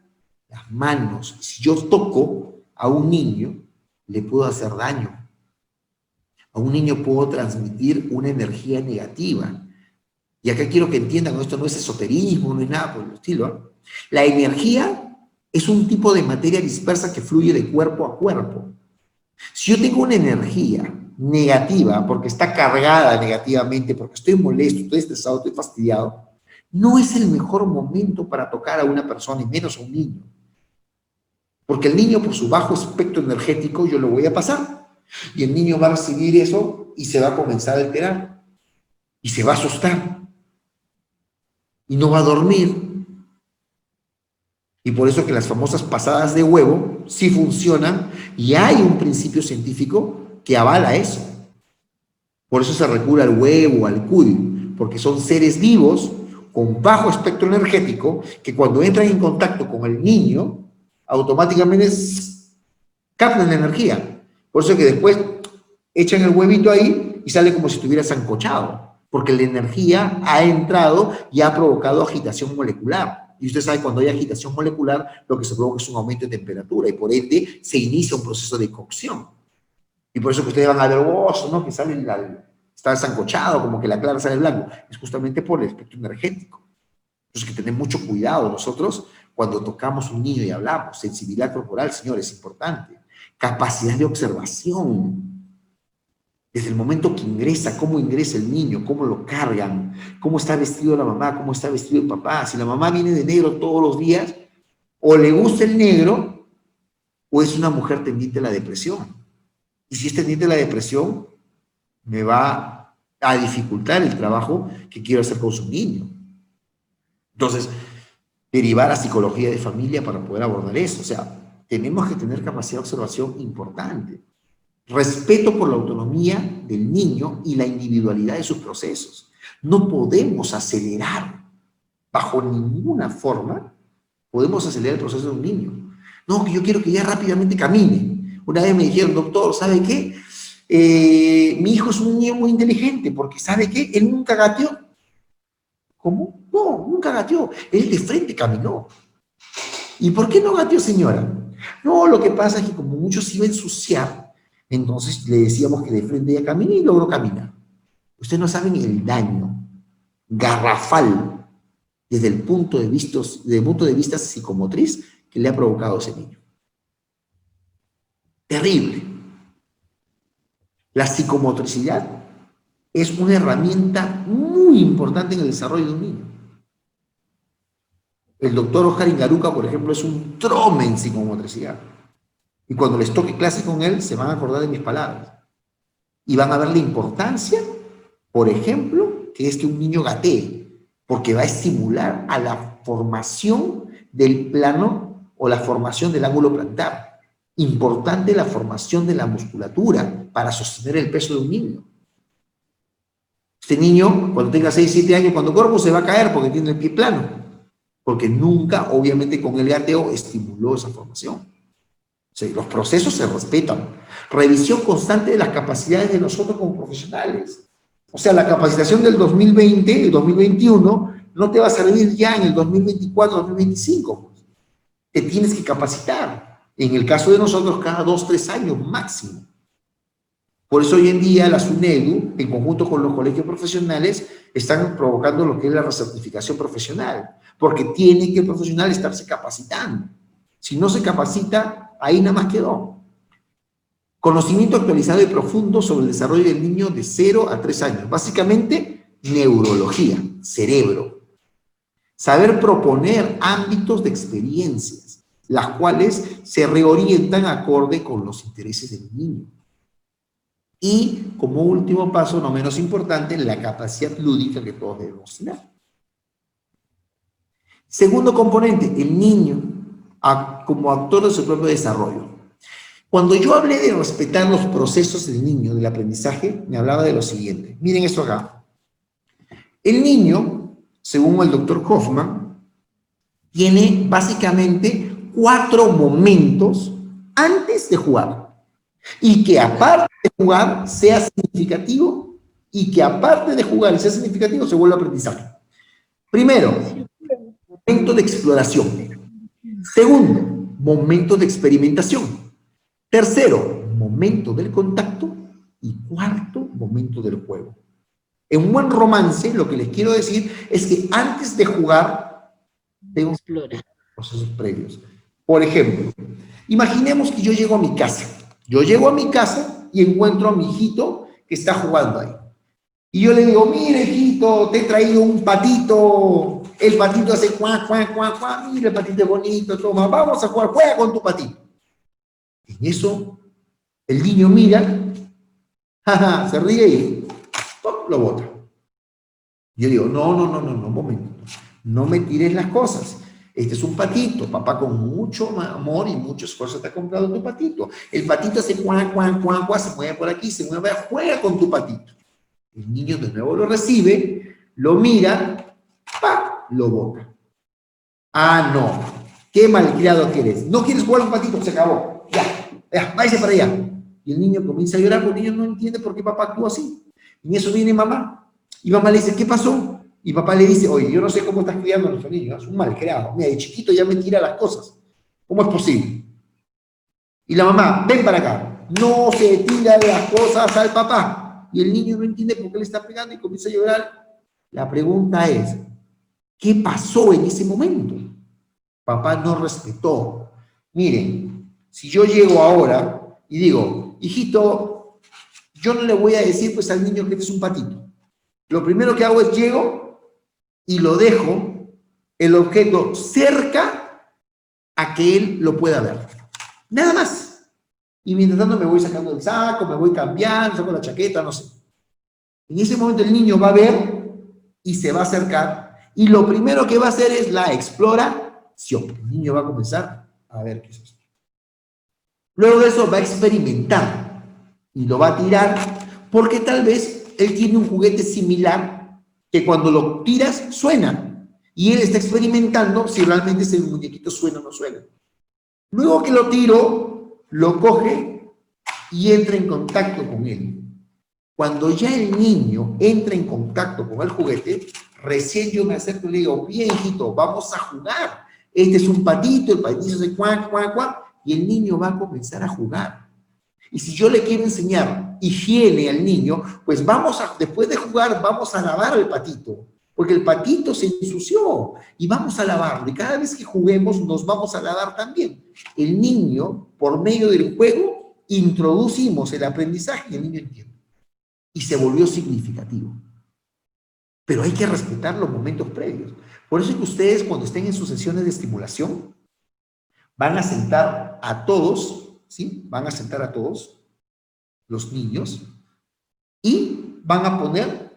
las manos. Si yo toco a un niño, le puedo hacer daño. A un niño puedo transmitir una energía negativa. Y acá quiero que entiendan, esto no es esoterismo, no es nada por el estilo, ¿eh? La energía es un tipo de materia dispersa que fluye de cuerpo a cuerpo. Si yo tengo una energía negativa, porque está cargada negativamente, porque estoy molesto, estoy estresado, estoy fastidiado, no es el mejor momento para tocar a una persona, y menos a un niño. Porque el niño, por su bajo espectro energético, yo lo voy a pasar. Y el niño va a recibir eso y se va a comenzar a alterar. Y se va a asustar. Y no va a dormir. Y por eso que las famosas pasadas de huevo sí funcionan y hay un principio científico que avala eso. Por eso se recurre al huevo, al cuy, porque son seres vivos con bajo espectro energético que cuando entran en contacto con el niño, automáticamente captan la energía. Por eso que después echan el huevito ahí y sale como si estuviera sancochado, porque la energía ha entrado y ha provocado agitación molecular. Y usted sabe, cuando hay agitación molecular, lo que se provoca es un aumento de temperatura y por ende se inicia un proceso de cocción. Y por eso que ustedes van a ver, ¿no? Que sale está sancochado, como que la clara sale blanco. Es justamente por el espectro energético. Entonces hay que tener mucho cuidado nosotros cuando tocamos a un niño y hablamos. Sensibilidad corporal, señores, es importante. Capacidad de observación. Desde el momento que ingresa, cómo ingresa el niño, cómo lo cargan, cómo está vestido la mamá, cómo está vestido el papá. Si la mamá viene de negro todos los días, o le gusta el negro, o es una mujer tendiente a la depresión. Y si es tendiente a la depresión, me va a dificultar el trabajo que quiero hacer con su niño. Entonces, derivar a psicología de familia para poder abordar eso. O sea, tenemos que tener capacidad de observación importante. Respeto por la autonomía del niño y la individualidad de sus procesos. No podemos acelerar, bajo ninguna forma, podemos acelerar el proceso de un niño. No, que yo quiero que ya rápidamente camine. Una vez me dijeron, doctor, ¿sabe qué? Mi hijo es un niño muy inteligente, porque ¿sabe qué? Él nunca gateó. ¿Cómo? No, nunca gateó. Él de frente caminó. ¿Y por qué no gateó, señora? No, lo que pasa es que como mucho se iba a ensuciar, entonces le decíamos que de frente ya caminé y logró caminar. Ustedes no saben el daño garrafal desde el punto de vista psicomotriz que le ha provocado a ese niño. Terrible. La psicomotricidad es una herramienta muy importante en el desarrollo de un niño. El doctor Oscar Ingaruca, por ejemplo, es un trome en psicomotricidad. Y cuando les toque clase con él, se van a acordar de mis palabras. Y van a ver la importancia, por ejemplo, que es que un niño gatee, porque va a estimular a la formación del plano o la formación del ángulo plantar. Importante la formación de la musculatura para sostener el peso de un niño. Este niño, cuando tenga 6, 7 años, cuando corra, se va a caer porque tiene el pie plano, porque nunca, obviamente, con el gateo estimuló esa formación. O sea, los procesos se respetan. Revisión constante de las capacidades de nosotros como profesionales. O sea, la capacitación del 2020, el 2021, no te va a servir ya en el 2024, 2025. Te tienes que capacitar. En el caso de nosotros, cada 2, 3 años máximo. Por eso hoy en día la SUNEDU, en conjunto con los colegios profesionales, están provocando lo que es la recertificación profesional, porque tiene que el profesional estarse capacitando. Si no se capacita, ahí nada más quedó. Conocimiento actualizado y profundo sobre el desarrollo del niño de 0 a 3 años. Básicamente, neurología, cerebro. Saber proponer ámbitos de experiencias, las cuales se reorientan acorde con los intereses del niño. Y, como último paso, no menos importante, la capacidad lúdica que todos debemos tener. Segundo componente, el niño como actor de su propio desarrollo. Cuando yo hablé de respetar los procesos del niño, del aprendizaje, me hablaba de lo siguiente. Miren esto acá. El niño, según el doctor Hoffman, tiene básicamente 4 momentos antes de jugar. Y que aparte de jugar sea significativo, y que aparte de jugar y sea significativo se vuelva aprendizaje. Primero, momento de exploración. Segundo, momento de experimentación. Tercero, momento del contacto. Y cuarto, momento del juego. En un buen romance, lo que les quiero decir es que antes de jugar, tengo procesos previos. Por ejemplo, imaginemos que yo llego a mi casa. Yo llego a mi casa y encuentro a mi hijito que está jugando ahí. Y yo le digo, mira, hijito, te he traído un patito. El patito hace cuac, cuac, cuac, cuac. Mira, el patito es bonito, toma, vamos a jugar, juega con tu patito. En eso, el niño mira, jaja, se ríe y ¡pum!, lo bota. Yo digo, no, un momento. No me tires las cosas. Este es un patito, papá con mucho amor y mucho esfuerzo te ha comprado tu patito. El patito hace cuac, cuac, cuac, cuac, se mueve por aquí, se mueve, juega con tu patito. El niño de nuevo lo recibe, lo mira, ¡pa!, lo bota. Ah, no, qué malcriado que eres. No quieres jugar un patito, se acabó. Ya, váyase para allá. Y el niño comienza a llorar porque el niño no entiende por qué papá actúa así. Y en eso viene mamá. Y mamá le dice, ¿qué pasó? Y papá le dice, oye, yo no sé cómo estás criando a nuestro niño, es un malcriado. Mira, de chiquito ya me tira las cosas. ¿Cómo es posible? Y la mamá, ven para acá. No se tira las cosas al papá. Y el niño no entiende por qué le está pegando y comienza a llorar. La pregunta es, ¿qué pasó en ese momento? Papá no respetó. Miren, si yo llego ahora y digo, hijito, yo no le voy a decir pues al niño que este es un patito. Lo primero que hago es llego y lo dejo el objeto cerca a que él lo pueda ver. Nada más. Y mientras tanto me voy sacando el saco, me voy cambiando, saco la chaqueta, no sé. En ese momento el niño va a ver y se va a acercar. Y lo primero que va a hacer es la exploración. El niño va a comenzar a ver qué es esto. Luego de eso va a experimentar y lo va a tirar porque tal vez él tiene un juguete similar que cuando lo tiras suena y él está experimentando si realmente ese muñequito suena o no suena. Luego que lo tiro, lo coge y entra en contacto con él. Cuando ya el niño entra en contacto con el juguete, recién yo me acerco y le digo, bien, hijito, vamos a jugar. Este es un patito, el patito hace cuac, cuac, cuac, y el niño va a comenzar a jugar. Y si yo le quiero enseñar higiene al niño, pues después de jugar, vamos a lavar el patito, porque el patito se ensució y vamos a lavarlo. Y cada vez que juguemos, nos vamos a lavar también. El niño, por medio del juego, introducimos el aprendizaje y el niño entiende. Y se volvió significativo. Pero hay que respetar los momentos previos. Por eso es que ustedes, cuando estén en sus sesiones de estimulación, van a sentar a todos, ¿sí? Van a sentar a todos los niños y van a poner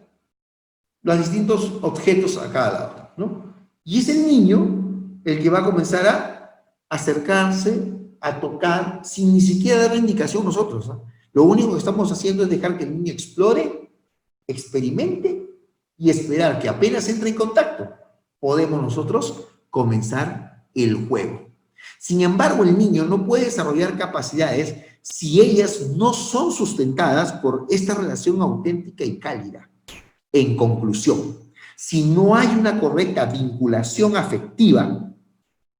los distintos objetos a cada lado, ¿no? Y es el niño el que va a comenzar a acercarse, a tocar, sin ni siquiera darle indicación nosotros, ¿no? Lo único que estamos haciendo es dejar que el niño explore, experimente y esperar que apenas entre en contacto, podemos nosotros comenzar el juego. Sin embargo, el niño no puede desarrollar capacidades si ellas no son sustentadas por esta relación auténtica y cálida. En conclusión, si no hay una correcta vinculación afectiva,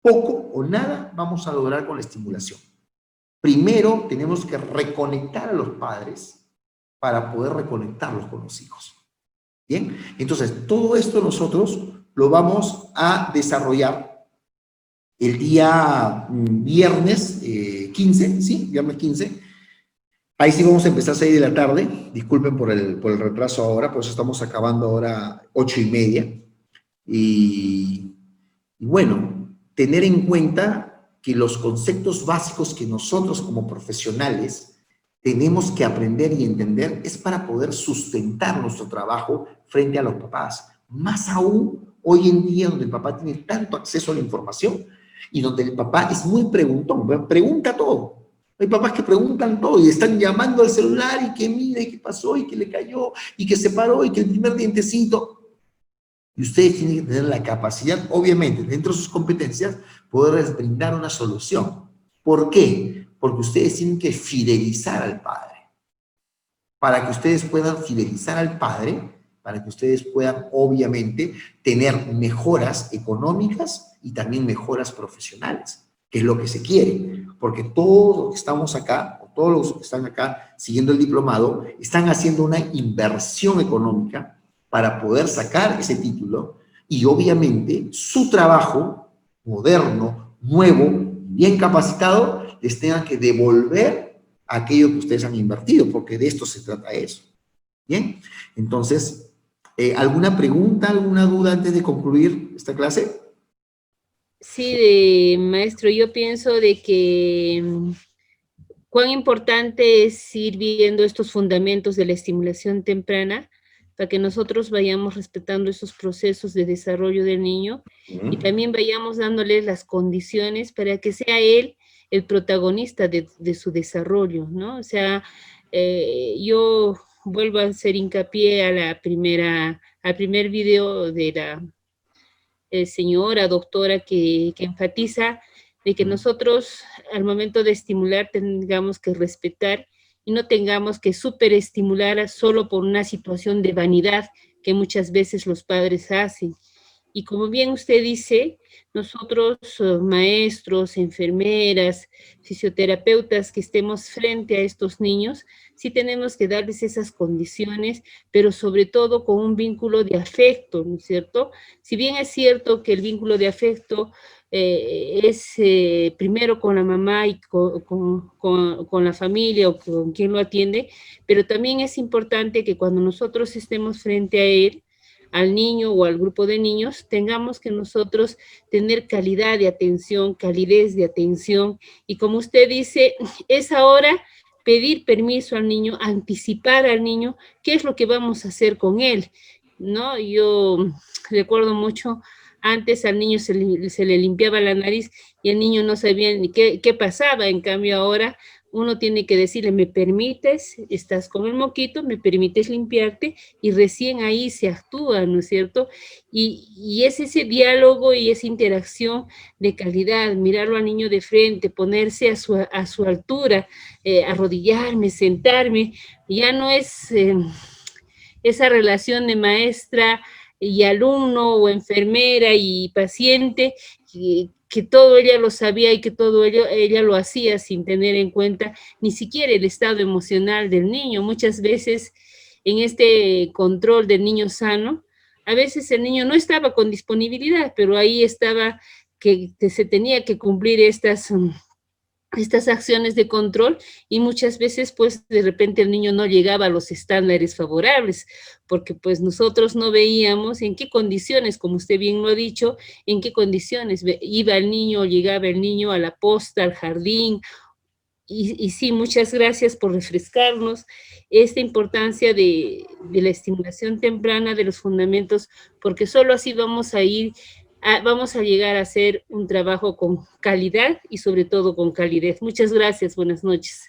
poco o nada vamos a lograr con la estimulación. Primero tenemos que reconectar a los padres para poder reconectarlos con los hijos. ¿Bien? Entonces, todo esto nosotros lo vamos a desarrollar el día viernes 15, ¿sí? Viernes 15. Ahí sí vamos a empezar a 6 de la tarde. Disculpen por el retraso ahora, por eso estamos acabando ahora 8:30. Y bueno, tener en cuenta que los conceptos básicos que nosotros como profesionales tenemos que aprender y entender es para poder sustentar nuestro trabajo frente a los papás. Más aún hoy en día donde el papá tiene tanto acceso a la información y donde el papá es muy preguntón, pregunta todo. Hay papás que preguntan todo y están llamando al celular y que mira y qué pasó y que le cayó y que se paró y que el primer dientecito. Y ustedes tienen que tener la capacidad, obviamente, dentro de sus competencias, poderles brindar una solución. ¿Por qué? Porque ustedes tienen que fidelizar al padre. Para que ustedes puedan fidelizar al padre, para que ustedes puedan, obviamente, tener mejoras económicas y también mejoras profesionales, que es lo que se quiere. Porque todos los que estamos acá, o todos los que están acá siguiendo el diplomado, están haciendo una inversión económica para poder sacar ese título y, obviamente, su trabajo moderno, nuevo, bien capacitado, les tenga que devolver aquello que ustedes han invertido, porque de esto se trata eso. ¿Bien? Entonces, ¿alguna pregunta, alguna duda antes de concluir esta clase? Sí, maestro, yo pienso de que cuán importante es ir viendo estos fundamentos de la estimulación temprana para que nosotros vayamos respetando esos procesos de desarrollo del niño y también vayamos dándole las condiciones para que sea él el protagonista de su desarrollo, ¿no? O sea, yo vuelvo a hacer hincapié al primer video de la señora, doctora, que enfatiza de que nosotros al momento de estimular tengamos que respetar y no tengamos que superestimular solo por una situación de vanidad que muchas veces los padres hacen. Y como bien usted dice, nosotros, maestros, enfermeras, fisioterapeutas que estemos frente a estos niños, sí tenemos que darles esas condiciones, pero sobre todo con un vínculo de afecto, ¿no es cierto? Si bien es cierto que el vínculo de afecto es primero con la mamá y con la familia o con quien lo atiende, pero también es importante que cuando nosotros estemos frente a él, al niño o al grupo de niños, tengamos que nosotros tener calidad de atención, calidez de atención, y como usted dice, es ahora pedir permiso al niño, anticipar al niño qué es lo que vamos a hacer con él, ¿no? Yo recuerdo mucho, antes al niño se le limpiaba la nariz y el niño no sabía ni qué pasaba, en cambio ahora uno tiene que decirle, ¿me permites? Estás con el moquito, ¿me permites limpiarte? Y recién ahí se actúa, ¿no es cierto? Y es ese diálogo y esa interacción de calidad, mirarlo al niño de frente, ponerse a su altura, arrodillarme, sentarme, ya no es esa relación de maestra y alumno o enfermera y paciente, que todo ella lo sabía y que todo ella lo hacía sin tener en cuenta ni siquiera el estado emocional del niño. Muchas veces en este control del niño sano, a veces el niño no estaba con disponibilidad, pero ahí estaba que se tenía que cumplir estas acciones de control y muchas veces pues de repente el niño no llegaba a los estándares favorables porque pues nosotros no veíamos en qué condiciones, como usted bien lo ha dicho, en qué condiciones iba el niño o llegaba el niño a la posta, al jardín y sí, muchas gracias por refrescarnos esta importancia de la estimulación temprana de los fundamentos, porque solo así vamos a llegar a hacer un trabajo con calidad y sobre todo con calidez. Muchas gracias, buenas noches.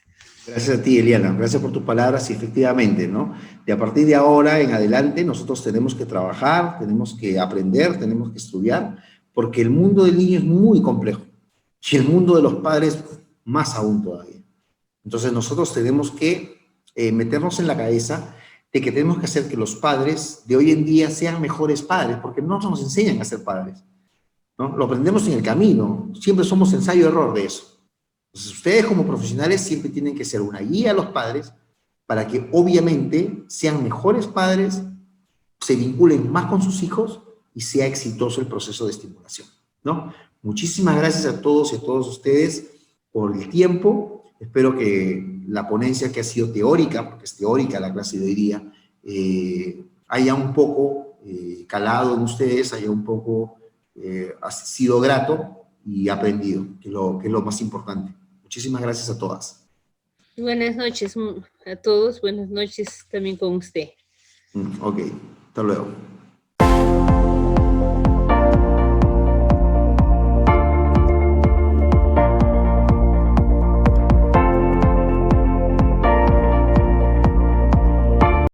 Gracias a ti, Eliana. Gracias por tus palabras y efectivamente, ¿no? De a partir de ahora en adelante nosotros tenemos que trabajar, tenemos que aprender, tenemos que estudiar, porque el mundo del niño es muy complejo y el mundo de los padres más aún todavía. Entonces nosotros tenemos que meternos en la cabeza de que tenemos que hacer que los padres de hoy en día sean mejores padres, porque no nos enseñan a ser padres, ¿no? Lo aprendemos en el camino, siempre somos ensayo-error de eso. Entonces, ustedes como profesionales siempre tienen que ser una guía a los padres para que obviamente sean mejores padres, se vinculen más con sus hijos y sea exitoso el proceso de estimulación, ¿no? Muchísimas gracias a todos y a todos ustedes por el tiempo. Espero que la ponencia, que ha sido teórica, porque es teórica la clase de hoy día, haya un poco calado en ustedes, haya un poco ha sido grato y aprendido, que es lo más importante. Muchísimas gracias a todas. Buenas noches a todos, buenas noches también con usted. Ok, hasta luego.